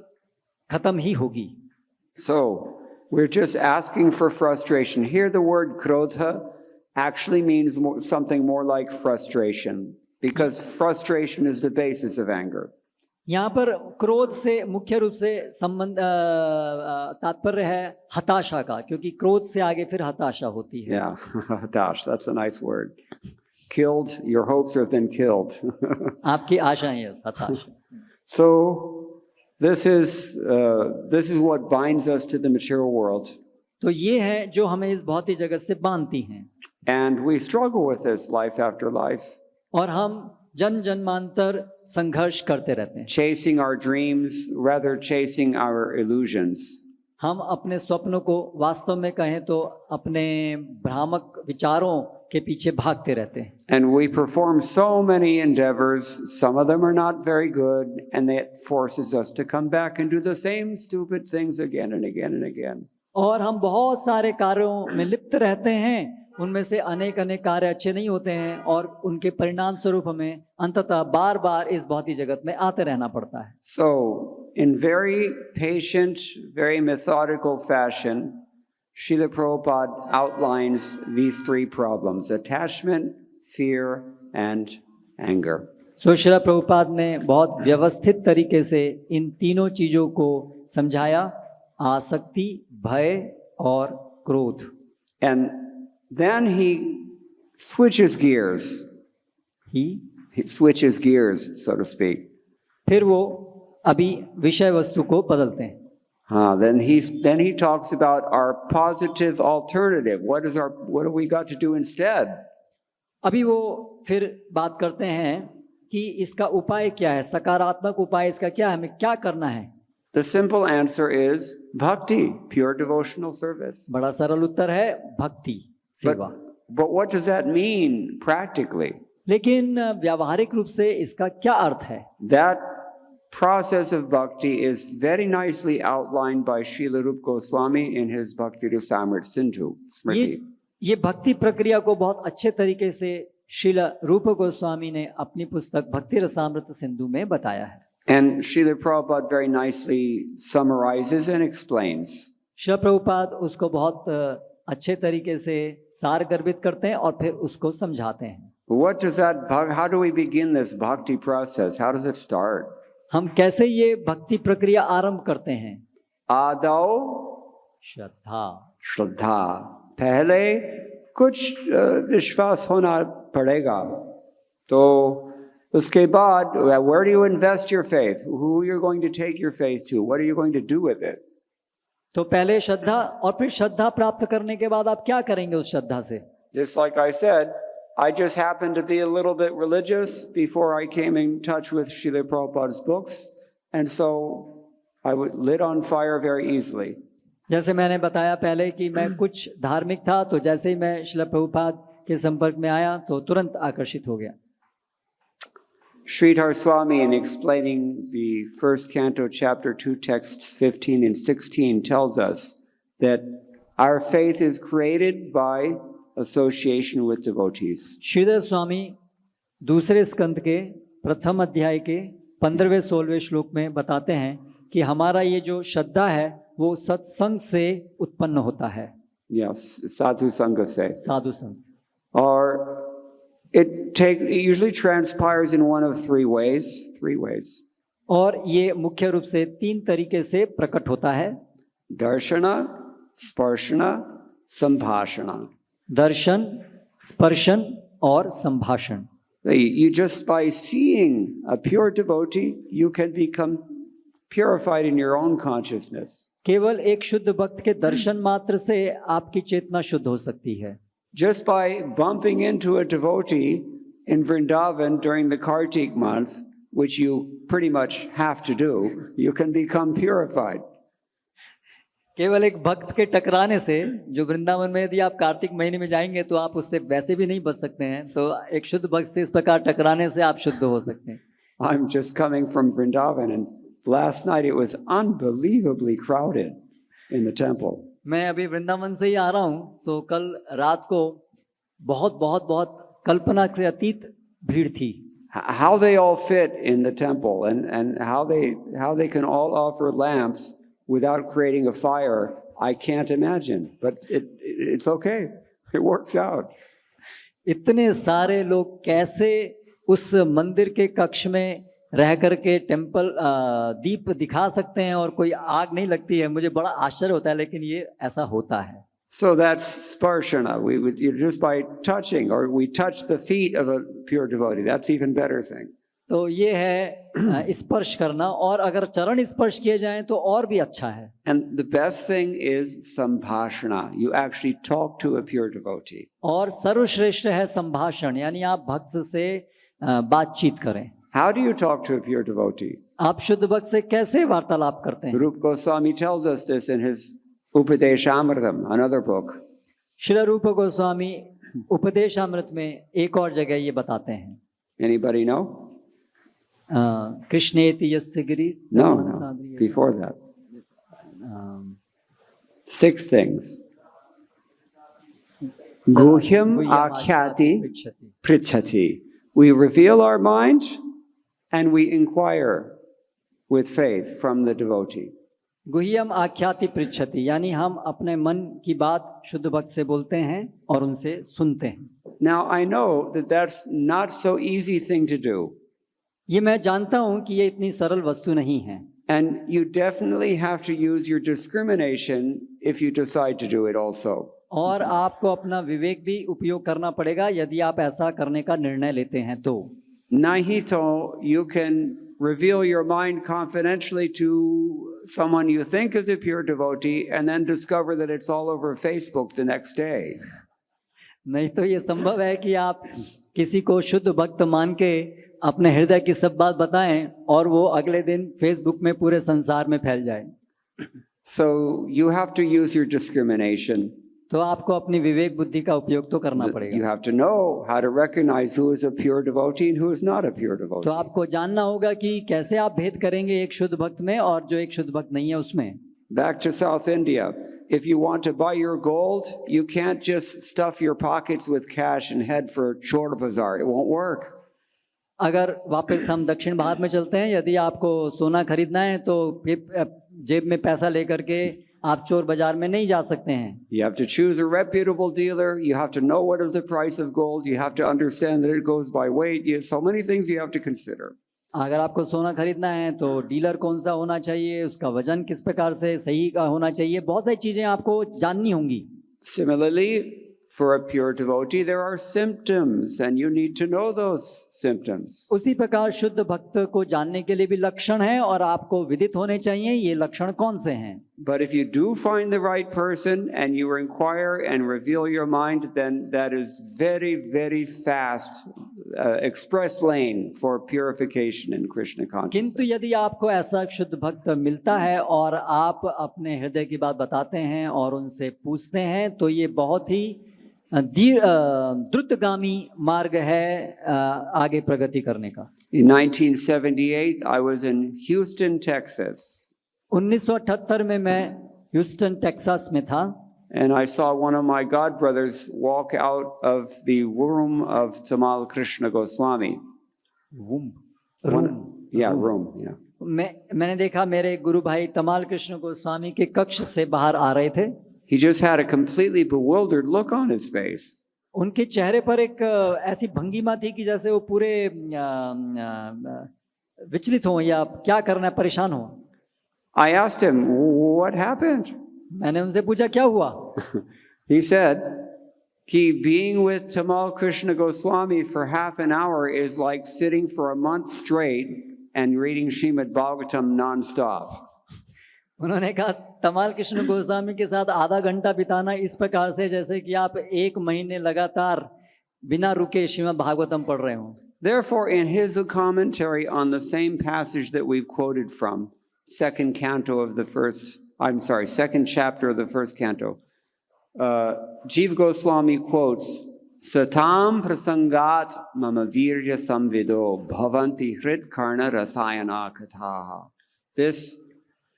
Speaker 2: खत्म ही होगी।
Speaker 1: So we're just asking for frustration. Here the word krodha actually means something more like frustration, because frustration is the basis of anger.
Speaker 2: यहाँ पर क्रोध से मुख्य रूप से संबंध तात्पर्य है हताशा का, क्योंकि क्रोध से आगे फिर हताशा होती है।
Speaker 1: Yeah, hatash, that's a nice word. Killed, your hopes have been killed.
Speaker 2: आपकी आशाएं हताश।
Speaker 1: So this is what binds us to the material world.
Speaker 2: तो ये है जो हमें इस भौतिक जगत से बांधती हैं।
Speaker 1: And we struggle with this life after life.
Speaker 2: और हम जन्मांतर संघर्ष करते रहते हैं।
Speaker 1: Chasing our dreams, rather chasing our illusions.
Speaker 2: हम अपने स्वप्नों को वास्तव में कहें तो अपने भ्रामक विचारों के पीछे भागते रहते हैं।
Speaker 1: And we perform so many endeavors, some of them are not very good, and that forces us to come back and do the same stupid things again and again and again.
Speaker 2: और हम बहुत सारे कार्यों में लिप्त रहते हैं उनमें से अनेक अनेक कार्य अच्छे नहीं होते हैं और उनके परिणाम स्वरूप हमें अंततः बार बार इस भौतिक जगत में आते रहना पड़ता है।
Speaker 1: So, in very patient, very methodical fashion, Srila Prabhupada outlines these three problems: attachment, fear, and anger.
Speaker 2: सो श्रील प्रभुपाद ने बहुत व्यवस्थित तरीके से इन तीनों चीजों को समझाया, आसक्ति, भय और क्रोध।
Speaker 1: And then he switches gears.
Speaker 2: He
Speaker 1: He switches gears, so to speak.
Speaker 2: फिर वो अभी विषय वस्तु को बदलते हैं।
Speaker 1: Then he talks about our positive alternative. What do we got to do instead?
Speaker 2: अभी वो फिर बात करते हैं कि इसका उपाय क्या है, सकारात्मक उपाय इसका क्या है, हमें क्या करना है।
Speaker 1: The simple answer is bhakti, pure devotional service.
Speaker 2: बड़ा सरल उत्तर है भक्ति, सेवा।
Speaker 1: But what does that mean practically?
Speaker 2: लेकिन व्यावहारिक रूप से इसका क्या अर्थ है?
Speaker 1: That process of bhakti is very nicely outlined by Srila Rupa Goswami in his Bhakti Rasamrita Sindhu Smriti.
Speaker 2: ये भक्ति प्रक्रिया को बहुत अच्छे तरीके से श्रील रूप गोस्वामी ने अपनी पुस्तक भक्ति रसामृत सिंधु में बताया है।
Speaker 1: And Srila Prabhupada very nicely summarizes and explains.
Speaker 2: Srila Prabhupada उसको बहुत अच्छे तरीके से सार गर्भित करते हैं और फिर उसको समझाते हैं।
Speaker 1: What does that? How do we begin this bhakti process? How does it start?
Speaker 2: हम कैसे ये भक्ति प्रक्रिया आरंभ करते हैं?
Speaker 1: आदौ
Speaker 2: श्रद्धा।
Speaker 1: श्रद्धा, पहले कुछ विश्वास होना पड़ेगा, तो उसके बाद where do you invest your faith? Who you're going to take your faith to? What are you going to do with it?
Speaker 2: तो पहले श्रद्धा और फिर श्रद्धा प्राप्त करने के बाद आप क्या करेंगे उस श्रद्धा से?
Speaker 1: Just like I said, I just happened to be a little bit religious before I came in touch with Srila Prabhupada's books, and so I would lit on fire very easily.
Speaker 2: जैसे मैंने बताया पहले कि मैं कुछ धार्मिक था, तो जैसे ही मैं श्रील प्रभुपाद के संपर्क में आया तो तुरंत आकर्षित हो गया।
Speaker 1: Sridhar Swami, in explaining the first canto, chapter 2, texts 15 and 16, tells us that our faith is created by association with devotees.
Speaker 2: Shridhar Swami दूसरे स्कंद के प्रथम अध्याय के 15वें 16वें श्लोक में बताते हैं कि हमारा ये जो श्रद्धा है वो सत्संग से उत्पन्न होता है।
Speaker 1: Yes, sadhu sangha se.
Speaker 2: साधु संग से।
Speaker 1: Or it usually transpires in one of three ways.
Speaker 2: और ये मुख्य रूप से तीन तरीके से प्रकट होता है:
Speaker 1: Darshana, Sparshana, Sambhashana.
Speaker 2: दर्शन, स्पर्शन और संभाषण।
Speaker 1: You just by seeing a pure devotee, you can become purified in your own consciousness.
Speaker 2: केवल एक शुद्ध भक्त के दर्शन मात्र से आपकी चेतना शुद्ध हो सकती है।
Speaker 1: Just by bumping into a devotee in Vrindavan during the Kartik month, which you pretty much have to do, you can become purified.
Speaker 2: केवल एक भक्त के टकराने से, जो वृंदावन में यदि आप कार्तिक महीने में जाएंगे तो आप उससे वैसे भी नहीं बच सकते हैं, तो एक शुद्ध भक्त से इस प्रकार टकराने से आप शुद्ध हो सकते हैं।
Speaker 1: I'm just coming from Vrindavan, and last night it was unbelievably crowded in the temple.
Speaker 2: मैं अभी वृंदावन से ही आ रहा हूँ, तो कल रात को बहुत बहुत बहुत कल्पना से अतीत भीड़ थी।
Speaker 1: How they all fit in the temple, and how they can all offer lamps without creating a fire, I can't imagine. But it's okay. It works out.
Speaker 2: इतने सारे लोग कैसे उस मंदिर के कक्ष में रह करके टेम्पल दीप दिखा सकते हैं और कोई आग नहीं लगती है, मुझे बड़ा आश्चर्य होता है, लेकिन ये ऐसा होता है।
Speaker 1: So that's sparshana. You just by touching, or we touch the feet of a pure devotee. That's even better thing.
Speaker 2: तो ये है स्पर्श करना, और अगर चरण स्पर्श किए जाएं तो और भी अच्छा है।
Speaker 1: And the best thing is sambhashana. You actually talk to a pure devotee.
Speaker 2: और सर्वश्रेष्ठ है संभाषण, यानी आप भक्त से बातचीत करें।
Speaker 1: How do you talk to a pure devotee?
Speaker 2: आप शुद्ध भक्त से कैसे वार्तालाप करते हैं?
Speaker 1: Rupa Goswami tells us this in his Upadeshamritam, another book.
Speaker 2: Shri रूप गोस्वामी उपदेशामृत में एक और जगह ये बताते हैं।
Speaker 1: Anybody know?
Speaker 2: कृष्णेति यस्य Giri.
Speaker 1: No. Before that. 6 things. Guhyam
Speaker 2: गुह्यम
Speaker 1: akhyati
Speaker 2: पृच्छति।
Speaker 1: prichati. We reveal our mind and we inquire with faith from the devotee.
Speaker 2: गुह्यम आख्याति पृच्छति, यानी हम अपने मन की बात शुद्ध भक्त से बोलते हैं और उनसे सुनते हैं।
Speaker 1: Now, I know that that's not so easy thing to do.
Speaker 2: ये मैं जानता हूं कि ये इतनी सरल वस्तु नहीं है,
Speaker 1: And you definitely have to use your discrimination if you decide to do it also.
Speaker 2: और आपको अपना विवेक भी उपयोग करना पड़ेगा यदि आप ऐसा करने का निर्णय लेते हैं तो।
Speaker 1: Nahito, you can reveal your mind confidentially to someone you think is a pure devotee and then discover that it's all over Facebook the next day.
Speaker 2: नहीं तो ये संभव है कि आप किसी को शुद्ध भक्त मान के अपने हृदय की सब बात बताएं और वो अगले दिन फेसबुक में पूरे संसार में फैल जाए।
Speaker 1: So you have to use your discrimination.
Speaker 2: तो आपको अपनी विवेक बुद्धि का उपयोग तो करना
Speaker 1: You
Speaker 2: पड़ेगा।
Speaker 1: have to know how to recognize who is a pure devotee and who is not a pure devotee.
Speaker 2: तो आपको जानना होगा कि कैसे आप भेद करेंगे एक शुद्ध भक्त में और जो एक शुद्ध भक्त नहीं है उसमें।
Speaker 1: Back to South India. If you want to buy your gold, you can't just stuff your pockets with cash and head for Chor Bazaar. It won't work.
Speaker 2: अगर वापस हम दक्षिण भारत में चलते हैं, यदि आपको सोना खरीदना है तो फिर जेब में पैसा लेकर के आप चोर बाजार में नहीं जा सकते हैं।
Speaker 1: You have to choose a reputable dealer. You have to know what is the price of gold. You have to understand that it goes by weight. You have so many things you have to consider.
Speaker 2: अगर आपको सोना खरीदना है तो dealer कौन सा होना चाहिए, उसका वजन किस प्रकार से सही का होना चाहिए, बहुत सारी चीजें आपको जाननी होंगी।
Speaker 1: Similarly, for a pure devotee, there are symptoms, and you need to know those symptoms.
Speaker 2: उसी प्रकार शुद्ध भक्त को जानने के लिए भी लक्षण है और आपको विदित होने चाहिए ये लक्षण कौन से हैं।
Speaker 1: But if you do find the right person and you inquire and reveal your mind, then that is very, very fast express lane for purification in Krishna consciousness.
Speaker 2: किंतु यदि आपको ऐसा शुद्ध भक्त मिलता है और आप अपने हृदय की बात बताते हैं और उनसे पूछते हैं तो ये बहुत ही द्रुतगामी मार्ग है आगे प्रगति करने का।
Speaker 1: In 1978, I was in Houston, Texas.
Speaker 2: 1978 में मैं ह्यूस्टन टेक्सास में था
Speaker 1: And I saw one of my godbrothers walk out of the room of Tamal Krishna Goswami.
Speaker 2: room। मैंने देखा मेरे गुरु भाई तमाल कृष्ण गोस्वामी के कक्ष से बाहर आ रहे थे।
Speaker 1: He just had a completely bewildered look on his face.
Speaker 2: उनके चेहरे पर एक ऐसी भंगिमा थी कि जैसे वो पूरे विचलित हो या क्या करना है, परेशान हो।
Speaker 1: I asked him, what happened?
Speaker 2: मैंने उनसे पूछा क्या हुआ।
Speaker 1: He said, कि being with Tamal Krishna Goswami for half an hour is like sitting for a month straight and reading Srimad Bhagavatam non-stop.
Speaker 2: उन्होंने कहा तमाल कृष्ण गोस्वामी के साथ आधा घंटा बिताना इस प्रकार से जैसे कि आप एक महीने लगातार बिना रुके श्रीमद् भागवतम पढ़ रहे हो।
Speaker 1: Therefore, in his commentary on the same passage that we've quoted from, second chapter of the first canto, Jiva Goswami quotes, Satam prasangat mama virya samvido bhavanti hrit karna rasayana kathaha. This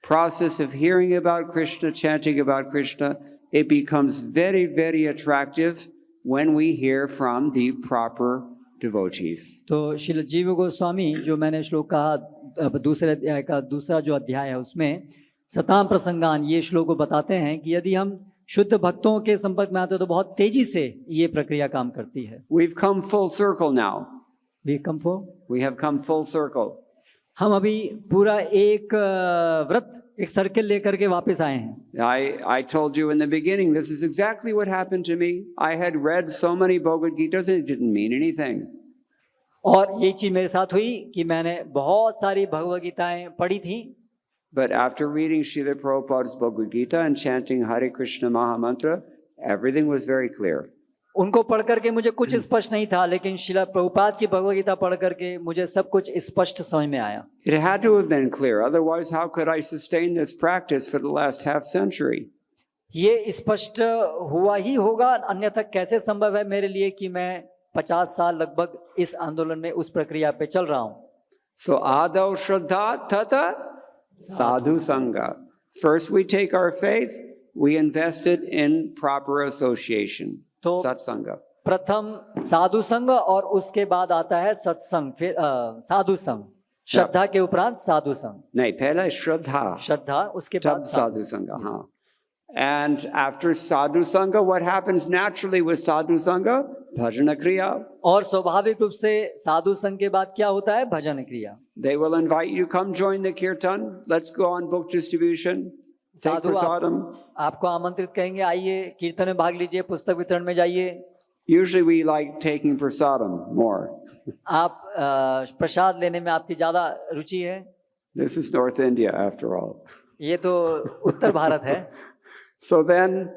Speaker 1: process of hearing about Krishna, chanting about Krishna, it becomes very, very attractive when we hear from the proper devotees.
Speaker 2: तो श्रील जीव गोस्वामी जो मैंने श्लोक कहा दूसरे अध्याय का दूसरा जो अध्याय है उसमें सताम प्रसंगान ये श्लोक को बताते हैं कि यदि हम शुद्ध भक्तों के संपर्क में आते हैं तो बहुत तेजी से ये प्रक्रिया काम करती है।
Speaker 1: We've come full circle now.
Speaker 2: We have come full
Speaker 1: circle.
Speaker 2: हम अभी पूरा एक व्रत एक सर्किल लेकर के वापस आए हैं।
Speaker 1: I told you in the beginning, this is exactly what happened to me. I had read so many Bhagavad Gitas and it didn't mean anything.
Speaker 2: और ये चीज मेरे साथ हुई कि मैंने बहुत सारी भगवद गीताएं पढ़ी थी।
Speaker 1: But after reading Srila Prabhupada's Bhagavad Gita and chanting Hare Krishna Mahamantra, everything was very clear.
Speaker 2: उनको पढ़ करके मुझे कुछ स्पष्ट नहीं था, लेकिन श्रील प्रभुपाद की भगवद गीता पढ़ करके मुझे सब कुछ स्पष्ट समझ में आया।
Speaker 1: It had to have been clear, otherwise how could I sustain this practice for the last half century?
Speaker 2: ये स्पष्ट हुआ ही होगा, अन्यथा कैसे संभव है मेरे लिए कि मैं 50 साल लगभग इस आंदोलन में उस प्रक्रिया पे चल रहा हूँ।
Speaker 1: So Adav Shraddha Tata Sadhu Sangha. First we take our faith, we invest it in proper association.
Speaker 2: तो
Speaker 1: satsanga.
Speaker 2: प्रथम साधु संग और उसके बाद आता है सत्संग, फिर साधु संग, श्रद्धा के उपरांत साधु संग,
Speaker 1: Nahi, pehla shraddha,
Speaker 2: श्रद्धा उसके बाद
Speaker 1: tab sadhu sangha. हाँ. And after sadhu sangha, what happens naturally with sadhu sangha? Bhajana kriya.
Speaker 2: और स्वाभाविक रूप से साधु संग के बाद क्या होता है? भजन क्रिया।
Speaker 1: They will invite you, come join the kirtan. Let's go on book distribution. Take
Speaker 2: Sadhu
Speaker 1: prasadam.
Speaker 2: आपको आमंत्रित करेंगे, आइए कीर्तन में भाग लीजिए, पुस्तक वितरण में जाइए।
Speaker 1: Usually we like taking prasadam more.
Speaker 2: आप प्रसाद लेने में आपकी ज्यादा रुचि है।
Speaker 1: This is North India after all.
Speaker 2: ये तो उत्तर भारत है।
Speaker 1: So then,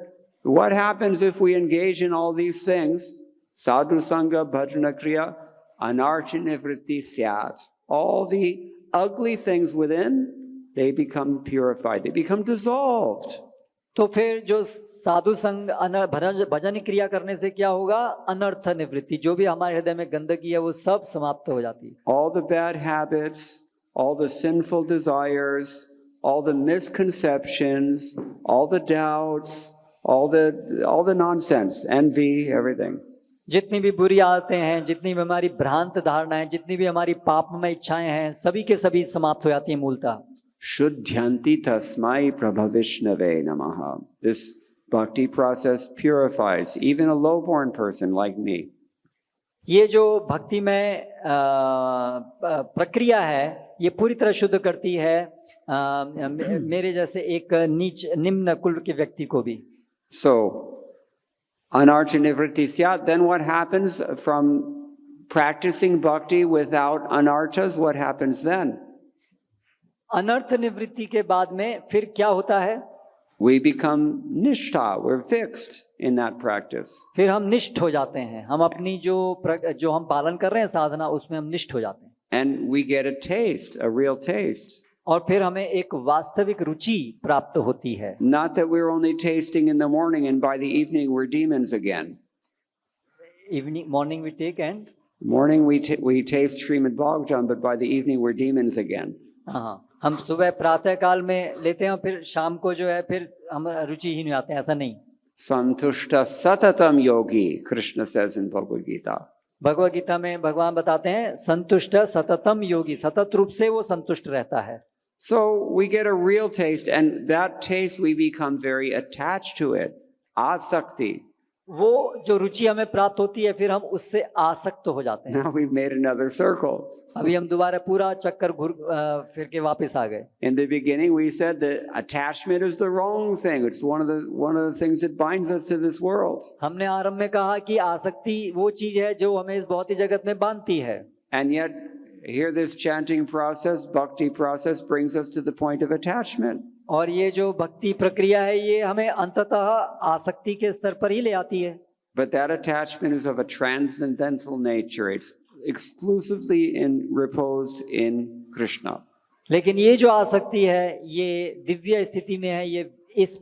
Speaker 1: what happens if we engage in all these things? Sadhu Sangha, Bhajana Kriya, Anarcha Nivritti Syat. All the ugly things within, they become purified. They become dissolved.
Speaker 2: तो फिर जो साधु संग भजन क्रिया करने से क्या होगा? अनर्थ निवृत्ति, जो भी हमारे हृदय में गंदगी है वो सब समाप्त हो जाती है।
Speaker 1: All the bad habits, all the sinful desires, all the misconceptions, all the doubts, all the nonsense, envy, everything.
Speaker 2: जितनी भी बुरी आदतें हैं, जितनी भी हमारी भ्रांत धारणाएं, जितनी भी हमारी पापमय इच्छाएं हैं, सभी के सभी समाप्त हो जाती हैं मूलतः।
Speaker 1: Shuddhyanti tasmai prabhavishnave namaha. This bhakti process purifies even a low-born person like me.
Speaker 2: ये जो भक्ति में प्रक्रिया है, ये पूरी तरह शुद्ध करती है मेरे जैसे एक निम्न कुल के व्यक्ति को भी।
Speaker 1: So, anarcha nivritti syat, then what happens from practicing bhakti without anarthas? What happens then?
Speaker 2: अनर्थ निवृत्ति के बाद में फिर क्या होता है?
Speaker 1: We become nishtha, we're fixed in that practice.
Speaker 2: फिर हम निष्ठ हो जाते हैं, हम अपनी जो हम पालन कर रहे हैं साधना, उसमें हम निष्ठ हो जाते हैं।
Speaker 1: And we get a taste, a real taste.
Speaker 2: और फिर हमें एक वास्तविक रुचि प्राप्त होती है।
Speaker 1: Not that we're only tasting in the morning and by the evening we're demons again.
Speaker 2: Morning we take and
Speaker 1: Morning we taste Srimad Bhagavatam, but by the evening we're demons again.
Speaker 2: हाँ, हम सुबह प्रातः काल में लेते हैं, फिर शाम को जो है फिर हम रुचि ही नहीं आते हैं, ऐसा नहीं।
Speaker 1: Santushta satatam yogi, Krishna says in Bhagavad Gita.
Speaker 2: Bhagavad Gita में भगवान बताते हैं संतुष्ट सततम योगी, सतत रूप से वो संतुष्ट रहता है।
Speaker 1: So we get a real taste, and that taste we become very attached to it. Asakti.
Speaker 2: वो जो रुचि हमें प्राप्त होती है, फिर हम उससे आसक्त हो जाते हैं।
Speaker 1: Now we've made another circle.
Speaker 2: अभी हम दोबारा पूरा चक्कर फिर के वापस आ गए।
Speaker 1: In the beginning we said that attachment is the wrong thing. It's one of the things that binds us to this world.
Speaker 2: हमने आरंभ में कहा कि आसक्ति वो चीज है जो हमें इस भौतिक जगत में बांधती है।
Speaker 1: And yet here this chanting process, bhakti process, brings us to the point of attachment.
Speaker 2: और ये जो भक्ति प्रक्रिया है, ये हमें अंततः आसक्ति के स्तर पर ही ले आती है।
Speaker 1: But that attachment is of a transcendental nature. It's exclusively reposed in Krishna.
Speaker 2: लेकिन ये जो आसक्ति है, ये दिव्य स्थिति में है, ये इस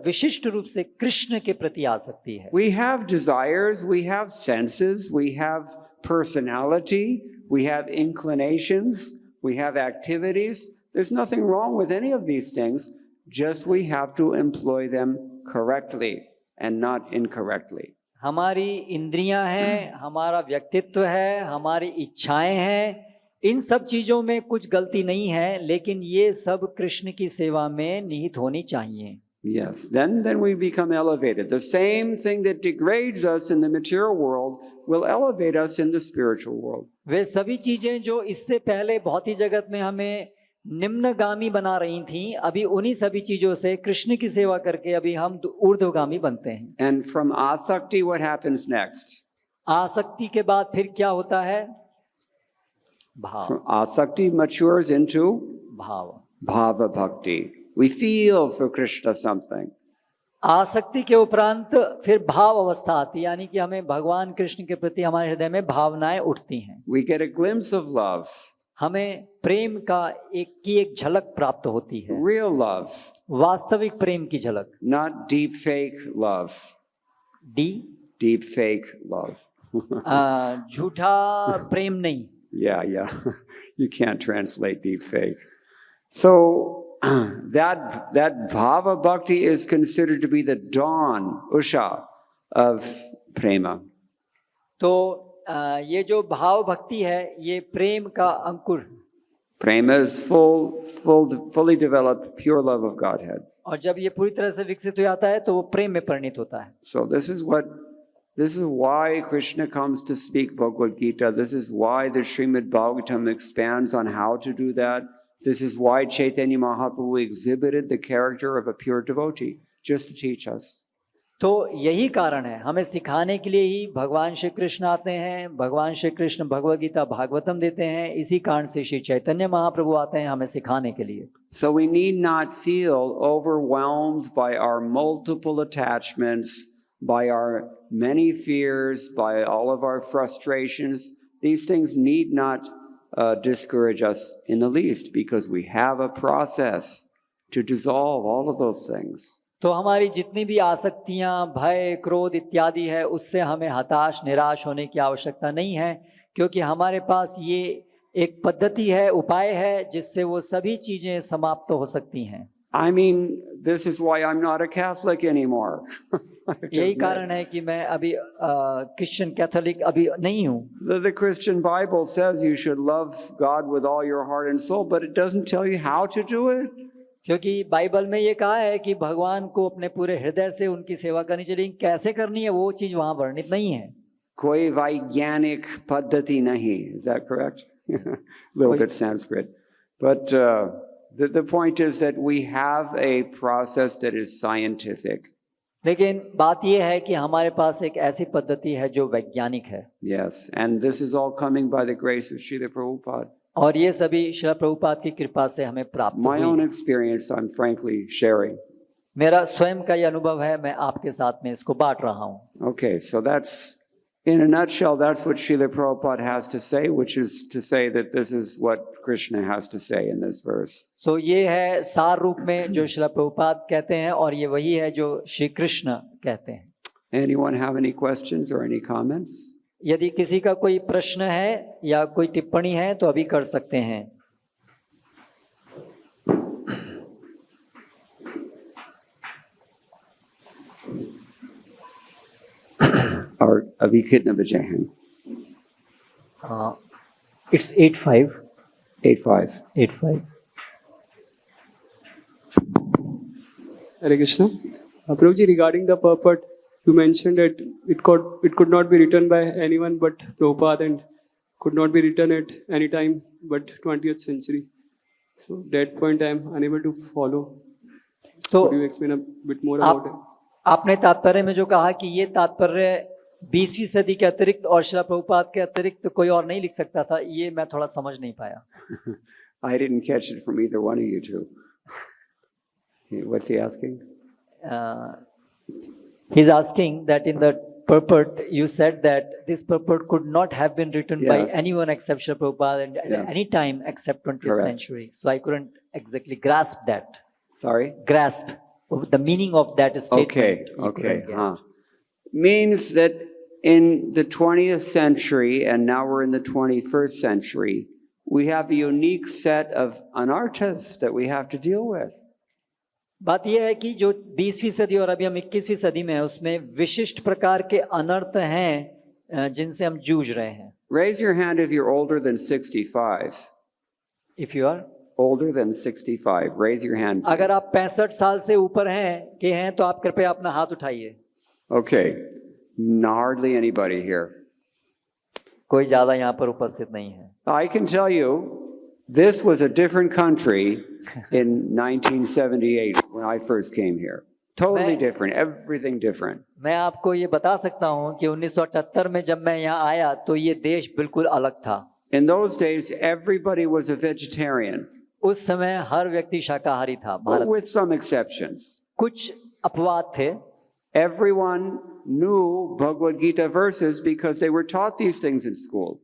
Speaker 2: विशिष्ट रूप से कृष्ण के प्रति आसक्ति है।
Speaker 1: We have desires, we have senses, we have personality, we have inclinations, we have activities. There's nothing wrong with any of these things, just we have to employ them correctly and not incorrectly.
Speaker 2: हमारी इंद्रियां हैं, हमारा व्यक्तित्व है, हमारी इच्छाएं हैं, इन सब चीजों में कुछ गलती नहीं है, लेकिन ये सब कृष्ण की सेवा में निहित होनी चाहिए।
Speaker 1: Yes, then we become elevated. The same thing that degrades us in the material world will elevate us in the spiritual world.
Speaker 2: वे सभी चीजें जो इससे पहले भौतिक जगत में हमें निम्नगामी बना रही थीं, अभी उन्हीं सभी चीजों से कृष्ण की सेवा करके अभी हम ऊर्ध्वगामी बनते हैं।
Speaker 1: And from asakti, what happens next?
Speaker 2: आसक्ति के बाद फिर क्या होता है? भाव।
Speaker 1: Asakti matures into
Speaker 2: भाव,
Speaker 1: bhava bhakti. We feel for Krishna something.
Speaker 2: आसक्ति के उपरांत फिर भाव अवस्था आती है, यानी कि हमें भगवान कृष्ण के प्रति हमारे हृदय में भावनाएं उठती हैं।
Speaker 1: We get a glimpse of love.
Speaker 2: हमें प्रेम का एक झलक प्राप्त होती है।
Speaker 1: Real love.
Speaker 2: वास्तविक प्रेम की झलक।
Speaker 1: Not deep fake love. Deep fake love.
Speaker 2: झूठा प्रेम नहीं।
Speaker 1: Yeah. You can't translate deep fake. So that bhava bhakti is considered to be the dawn, usha, of prema.
Speaker 2: तो ये जो भाव भक्ति है ये प्रेम का अंकुर,
Speaker 1: Prema is fully developed pure love of Godhead.
Speaker 2: और जब ये पूरी तरह से विकसित हो जाता है तो वो प्रेम में परिणत होता है.
Speaker 1: So this is why Krishna comes to speak Bhagavad Gita. This is why the Srimad Bhagavatam expands on how to do that. This is why Chaitanya Mahaprabhu exhibited the character of a pure devotee, just to teach us.
Speaker 2: तो यही कारण है, हमें सिखाने के लिए ही भगवान श्री कृष्ण आते हैं. भगवान श्री कृष्ण भगवद गीता भागवतम देते हैं. इसी कारण से श्री चैतन्य महाप्रभु आते हैं हमें सिखाने के लिए.
Speaker 1: So we need not feel overwhelmed by our multiple attachments, by our many fears, by all of our frustrations. These things need not discourage us in the least, because we have a process to dissolve all of those things.
Speaker 2: तो हमारी जितनी भी आसक्तियां, भय, क्रोध इत्यादि है, उससे हमें हताश निराश होने की आवश्यकता नहीं है, क्योंकि हमारे पास ये एक पद्धति है, उपाय है, जिससे वो सभी चीजें समाप्त हो सकती हैं.
Speaker 1: I mean, this is why I'm not a Catholic anymore.
Speaker 2: यही कारण है कि मैं अभी क्रिश्चियन कैथोलिक अभी नहीं हूँ.
Speaker 1: The Christian Bible says you should love God with all your heart and soul, but it doesn't tell you how to do it.
Speaker 2: क्योंकि बाइबल में ये कहा है कि भगवान को अपने पूरे हृदय से उनकी सेवा करनी चाहिए, कैसे करनी है वो चीज वहां वर्णित नहीं है.
Speaker 1: कोई वैज्ञानिक पद्धति नहीं. Is that correct? Little bit Sanskrit. But the point is that we have a process that is scientific.
Speaker 2: लेकिन बात यह है कि हमारे पास एक ऐसी पद्धति है जो वैज्ञानिक है.
Speaker 1: Yes, and this is all coming by the grace of Srila Prabhupada.
Speaker 2: और ये सभी श्रील प्रभुपाद की कृपा से हमें प्राप्त
Speaker 1: My
Speaker 2: हुई.
Speaker 1: own experience, I'm frankly sharing.
Speaker 2: मेरा स्वयं का ये अनुभव है, मैं आपके साथ में इसको बांट रहा हूँ.
Speaker 1: Okay, so that's, in a nutshell, that's what Srila Prabhupada has to say, which is to say that this is what Krishna has to say in this verse.
Speaker 2: So ये है सार रूप में जो श्रील प्रभुपाद कहते हैं, और ये वही है जो श्री कृष्ण कहते हैं.
Speaker 1: Anyone have any questions or any comments?
Speaker 2: यदि किसी का कोई प्रश्न है या कोई टिप्पणी है तो अभी कर सकते हैं.
Speaker 1: और अभी कितने बजे हैं?
Speaker 2: It's 8:05.
Speaker 1: 8:05.
Speaker 3: Hare Krishna. Prabhuji, regarding the purport, you mentioned that it could not be written by anyone but Prabhupada, and could not be written at any time but 20th century. So that point I am unable to follow.
Speaker 2: तो
Speaker 3: could you explain a bit more about it?
Speaker 2: आपने तात्पर्य में जो कहा कि ये तात्पर्य 20वीं सदी के अतिरिक्त और श्रील प्रभुपाद के अतिरिक्त कोई और नहीं लिख सकता था, ये मैं थोड़ा समझ नहीं पाया.
Speaker 1: I didn't catch it from either one of you two. What's he asking?
Speaker 2: He's asking that in the purport you said that this purport could not have been written by
Speaker 1: Yes.
Speaker 2: anyone except Srila Prabhupada and
Speaker 1: Yeah.
Speaker 2: at any time except 20th
Speaker 1: Correct.
Speaker 2: century. So I couldn't exactly grasp that.
Speaker 1: Sorry?
Speaker 2: Grasp the meaning of that statement.
Speaker 1: Okay,
Speaker 2: You
Speaker 1: okay.
Speaker 2: couldn't get.
Speaker 1: Means that in the 20th century, and now we're in the 21st century, we have a unique set of anarthas that we have to deal with.
Speaker 2: बात यह है कि जो 20वीं सदी और अभी हम 21वीं सदी में है, उसमें विशिष्ट प्रकार के अनर्थ हैं जिनसे हम जूझ रहे हैं.
Speaker 1: Raise your hand if you're older than 65.
Speaker 2: If you are,
Speaker 1: Older than 65. Raise your hand.
Speaker 2: अगर
Speaker 1: please.
Speaker 2: आप 65 साल से ऊपर हैं तो आप कृपया अपना हाथ उठाइए.
Speaker 1: Okay. Hardly anybody here.
Speaker 2: कोई ज्यादा यहाँ पर उपस्थित नहीं है.
Speaker 1: I can tell you, this was a different country in 1978 when I first came here. Totally different, everything different.
Speaker 2: मैं आपको ये बता सकता हूँ कि 1978 में जब मैं यहाँ आया तो ये देश बिल्कुल अलग था.
Speaker 1: In those days, everybody was a vegetarian,
Speaker 2: उस समय हर व्यक्ति शाकाहारी था.
Speaker 1: but
Speaker 2: Bharat
Speaker 1: with some exceptions.
Speaker 2: कुछ अपवाद थे.
Speaker 1: Everyone knew Bhagavad Gita verses because they were taught these things in school.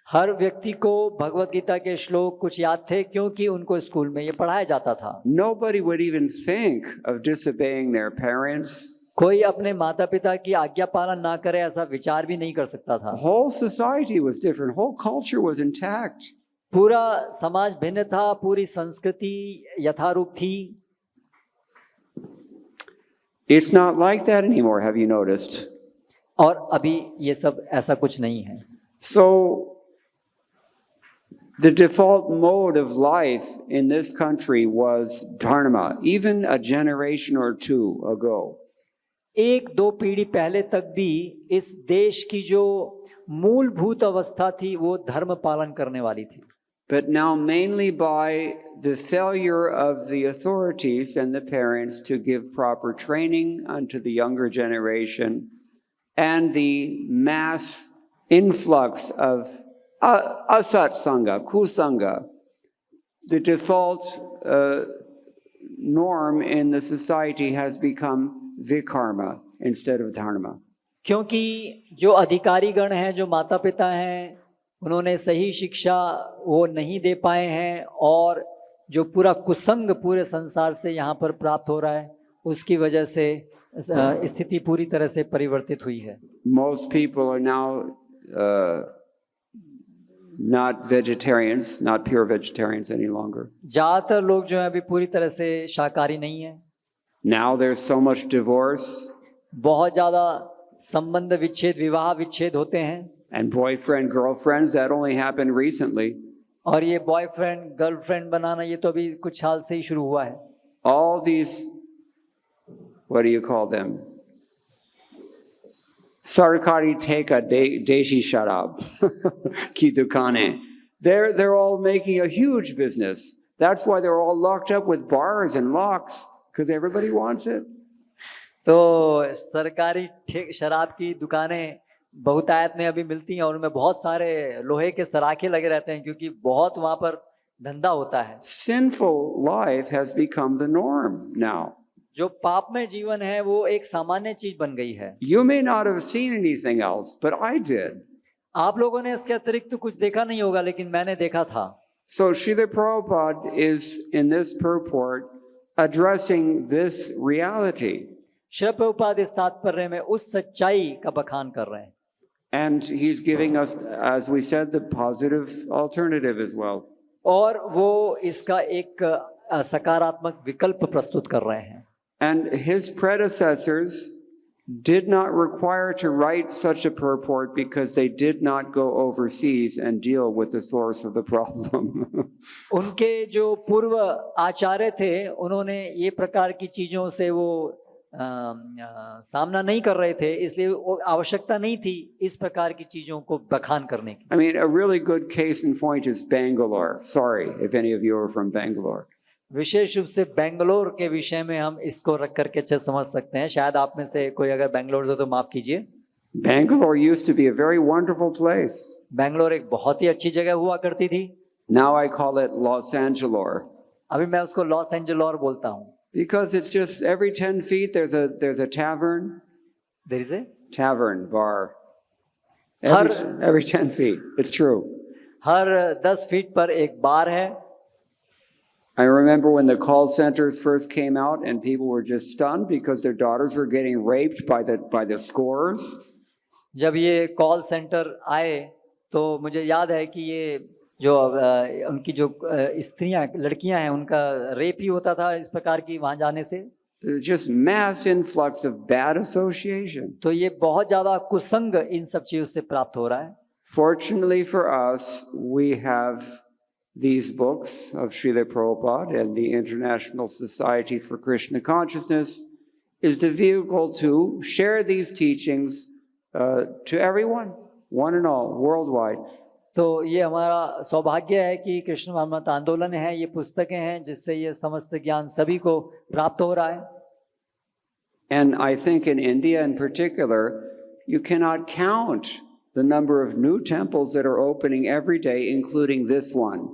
Speaker 2: हर व्यक्ति को भगवत गीता के श्लोक कुछ याद थे क्योंकि उनको स्कूल में ये पढ़ाया जाता था.
Speaker 1: Nobody would even think of disobeying their parents.
Speaker 2: कोई अपने माता पिता की आज्ञा पालन ना करे ऐसा विचार भी नहीं कर सकता था.
Speaker 1: Whole society was different. Whole culture was intact.
Speaker 2: पूरा समाज भिन्न था, पूरी संस्कृति यथारूप थी.
Speaker 1: It's not like that anymore, have you noticed?
Speaker 2: और अभी ये सब ऐसा कुछ नहीं है।
Speaker 1: So, the default mode of life in this country was dharma, even a generation or two ago.
Speaker 2: एक दो पीढ़ी पहले तक भी इस देश की जो मूलभूत अवस्था थी वो धर्म पालन करने वाली थी।
Speaker 1: But now, mainly by the failure of the authorities and the parents to give proper training unto the younger generation and the mass influx of asat sangha, kusanga, the default norm in the society has become vikarma instead of dharma.
Speaker 2: क्योंकि जो अधिकारीगण हैं, जो माता पिता हैं, उन्होंने सही शिक्षा वो नहीं दे पाए हैं और जो पूरा कुसंग पूरे संसार से यहाँ पर प्राप्त हो रहा है उसकी वजह से स्थिति पूरी तरह से परिवर्तित हुई है।
Speaker 1: Most people are now not vegetarians, not pure vegetarians any longer.
Speaker 2: ज़्यादातर लोग जो हैं अभी पूरी तरह से शाकाहारी नहीं है।
Speaker 1: Now there's so much divorce
Speaker 2: बहुत ज़्यादा संबंध विच्छेद, विवाह विच्छेद होते हैं
Speaker 1: and boyfriend, girlfriends, that only happened recently.
Speaker 2: और ये बॉयफ्रेंड गर्लफ्रेंड बनाना ये तो अभी कुछ साल से ही शुरू हुआ है।
Speaker 1: All these, what do you call them? Sarkari teka deshi sharab ki dukane. They're all making a huge business. That's why they're all locked up with bars and locks, because everybody wants it.
Speaker 2: तो सरकारी शराब की दुकानें बहुतायत में अभी मिलती हैं और उनमें बहुत सारे लोहे के सराखे लगे रहते हैं क्योंकि बहुत वहां पर धंधा होता है।
Speaker 1: Sinful life has become the norm now.
Speaker 2: जो पाप में जीवन है वो एक सामान्य चीज बन गई है।
Speaker 1: You may not have seen anything else, but I did.
Speaker 2: आप लोगों ने इसके अतिरिक्त तो कुछ देखा नहीं होगा लेकिन मैंने देखा था।
Speaker 1: So Srila Prabhupada is in this purport addressing this reality.
Speaker 2: Shri Prabhupada इस तात्पर्य में उस सच्चाई का बखान कर रहे हैं।
Speaker 1: And he's giving us, as we said, the positive alternative as well.
Speaker 2: और वो इसका एक सकारात्मक विकल्प प्रस्तुत कर रहे हैं।
Speaker 1: And his predecessors did not require to write such a purport because they did not go overseas and deal with the source of the problem.
Speaker 2: उनके जो पूर्व आचार्य थे उन्होंने ये प्रकार की चीजों से वो सामना नहीं कर रहे थे, इसलिए आवश्यकता नहीं थी इस प्रकार की चीजों को बखान करने की।
Speaker 1: I mean, a really good case in point is Bangalore. Sorry if any of you are from Bangalore.
Speaker 2: विशेष रूप से बेंगलोर के विषय में हम इसको रख करके अच्छे समझ सकते हैं। शायद आप में से कोई अगर बेंगलोर से तो माफ कीजिए।
Speaker 1: Bangalore used to be a very wonderful place.
Speaker 2: Bangalore एक बहुत ही अच्छी जगह हुआ करती थी।
Speaker 1: Now I call it Los Angeles.
Speaker 2: अभी मैं उसको लॉस एंजेलोर बोलता हूँ।
Speaker 1: Because it's just every 10 feet there's a tavern.
Speaker 2: There is a
Speaker 1: Tavern, bar.
Speaker 2: Har-
Speaker 1: Every 10 feet. It's true.
Speaker 2: Her 10 feet पर एक बार है।
Speaker 1: I remember when the call centers first came out and people were just stunned because their daughters were getting raped by the scores.
Speaker 2: जब ये call centre आए तो मुझे याद है कि ये जो उनकी जो स्त्रियां लड़कियां हैं उनका रेप ही होता था इस प्रकार की वहां जाने से।
Speaker 1: Just mass influx of bad association.
Speaker 2: तो ये बहुत ज्यादा कुसंग इन सब चीजों से प्राप्त हो रहा है।
Speaker 1: Fortunately for us, we have these books of Srila Prabhupada, and the International Society for Krishna Consciousness is the vehicle to share these teachings to everyone, one and all, worldwide.
Speaker 2: तो ये हमारा सौभाग्य है कि कृष्ण भावनामृत आंदोलन है, ये पुस्तकें हैं जिससे ये समस्त ज्ञान सभी को प्राप्त हो रहा है।
Speaker 1: And I think in India in particular, you cannot count the number of new temples that are opening every day, including this one.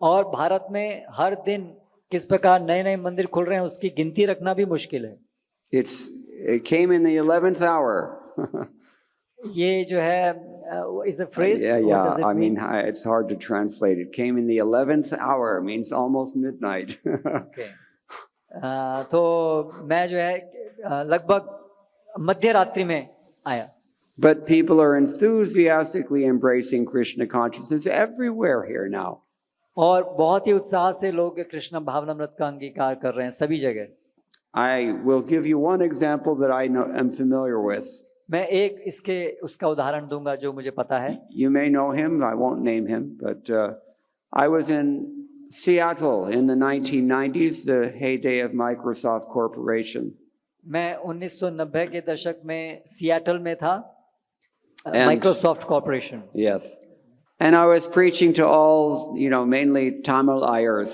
Speaker 2: और भारत में हर दिन किस प्रकार नए नए मंदिर खुल रहे हैं उसकी गिनती रखना भी मुश्किल है।
Speaker 1: It came in the 11th hour.
Speaker 2: ये जो है is a phrase.
Speaker 1: Yeah,
Speaker 2: What
Speaker 1: yeah.
Speaker 2: does it
Speaker 1: I mean,
Speaker 2: mean?
Speaker 1: it's hard to translate. It came in the 11th hour, means almost midnight.
Speaker 2: Okay. तो मैं जो है लगभग मध्य रात्रि में आया।
Speaker 1: But people are enthusiastically embracing Krishna consciousness everywhere here now.
Speaker 2: और बहुत ही उत्साह से लोग कृष्ण भावनामृत का अंगीकार कर रहे हैं सभी जगह।
Speaker 1: I will give you one example that I know am familiar with.
Speaker 2: मैं एक इसके उसका उदाहरण दूंगा जो मुझे पता है।
Speaker 1: You may know him, I won't name him, but I was in Seattle in the 1990s, the heyday of Microsoft Corporation.
Speaker 2: मैं 1990 के दशक में सियाटल में था,
Speaker 1: And-
Speaker 2: Microsoft corporation.
Speaker 1: Yes. And I was preaching to all, mainly Tamil Ayers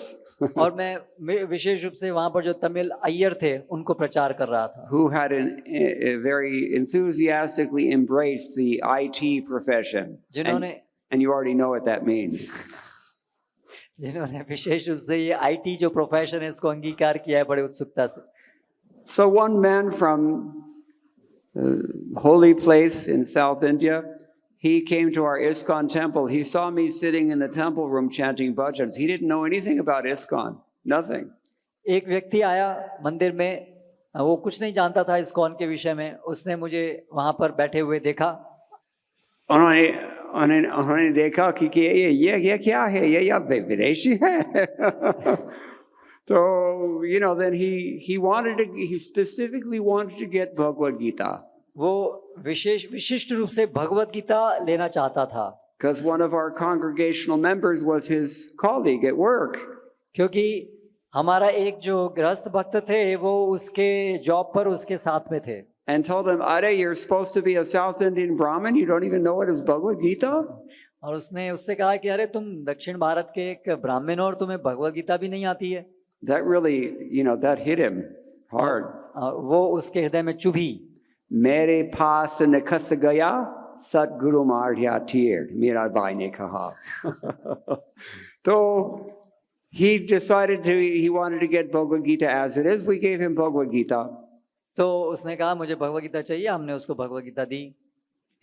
Speaker 2: और मैं विशेष रूप से वहां पर जो तमिल अय्यर थे उनको प्रचार कर रहा था,
Speaker 1: who had very enthusiastically embraced the IT profession.
Speaker 2: जिन्होंने
Speaker 1: And you already know what that means.
Speaker 2: जिन्होंने विशेष रूप से ये आईटी जो प्रोफेशन है इसको अंगीकार किया है बड़े उत्सुकता से।
Speaker 1: So one man from holy place in South India, he came to our ISKCON temple. He saw me sitting in the temple room chanting bhajans. He didn't know anything about ISKCON, nothing.
Speaker 2: एक व्यक्ति आया मंदिर में, वो कुछ नहीं जानता था इस्कॉन के विषय में। उसने मुझे वहां पर बैठे हुए देखा
Speaker 1: उन्होंने देखा कि ये क्या है, ये या विदेशी है. So then he specifically wanted to get Bhagavad Gita.
Speaker 2: वो विशिष्ट रूप से भगवत गीता लेना चाहता था,
Speaker 1: Because one of our congregational members was his colleague at work.
Speaker 2: क्योंकि हमारा एक जो गृहस्थ भक्त थे वो उसके जॉब पर उसके साथ में थे।
Speaker 1: And told him, Are, you're supposed to be a South Indian Brahmin? You don't even know what is Bhagavad Gita?
Speaker 2: और उसने उससे कहा कि अरे तुम दक्षिण भारत के एक ब्राह्मण हो और तुम्हें भगवत गीता भी नहीं आती है।
Speaker 1: That really, that hit him hard.
Speaker 2: वो उसके हृदय में चुभी।
Speaker 1: मेरे पास निकस गया सतगुरु मार्या तीर, मेरा भाई ने कहा. So he decided he wanted to get Bhagavad Gita as it is. We gave him Bhagavad Gita.
Speaker 2: तो उसने कहा मुझे भगवत गीता चाहिए, हमने उसको भगवत गीता दी।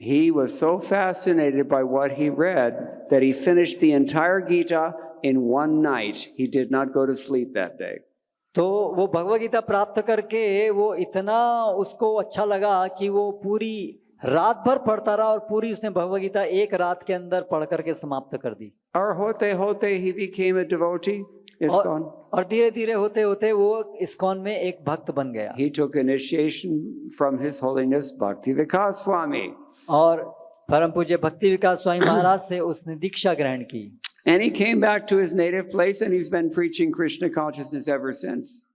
Speaker 1: He was so fascinated by what he read that he finished the entire Gita in one night. He did not go to sleep that day.
Speaker 2: तो वो भगवत गीता प्राप्त करके वो इतना उसको अच्छा लगा कि वो पूरी रात भर पढ़ता रहा और पूरी उसने भगवत गीता एक रात के अंदर पढ़ करके समाप्त कर दी।
Speaker 1: और होते he became a devotee. ISKCON.
Speaker 2: और धीरे धीरे होते होते वो इस्कॉन में एक भक्त बन गया।
Speaker 1: He took initiation from His Holiness Bhakti Vikas Swami.
Speaker 2: और परम पूज्य भक्ति विकास स्वामी महाराज से उसने दीक्षा ग्रहण की।
Speaker 1: And he came back to his native place and he's been preaching Krishna consciousness ever since.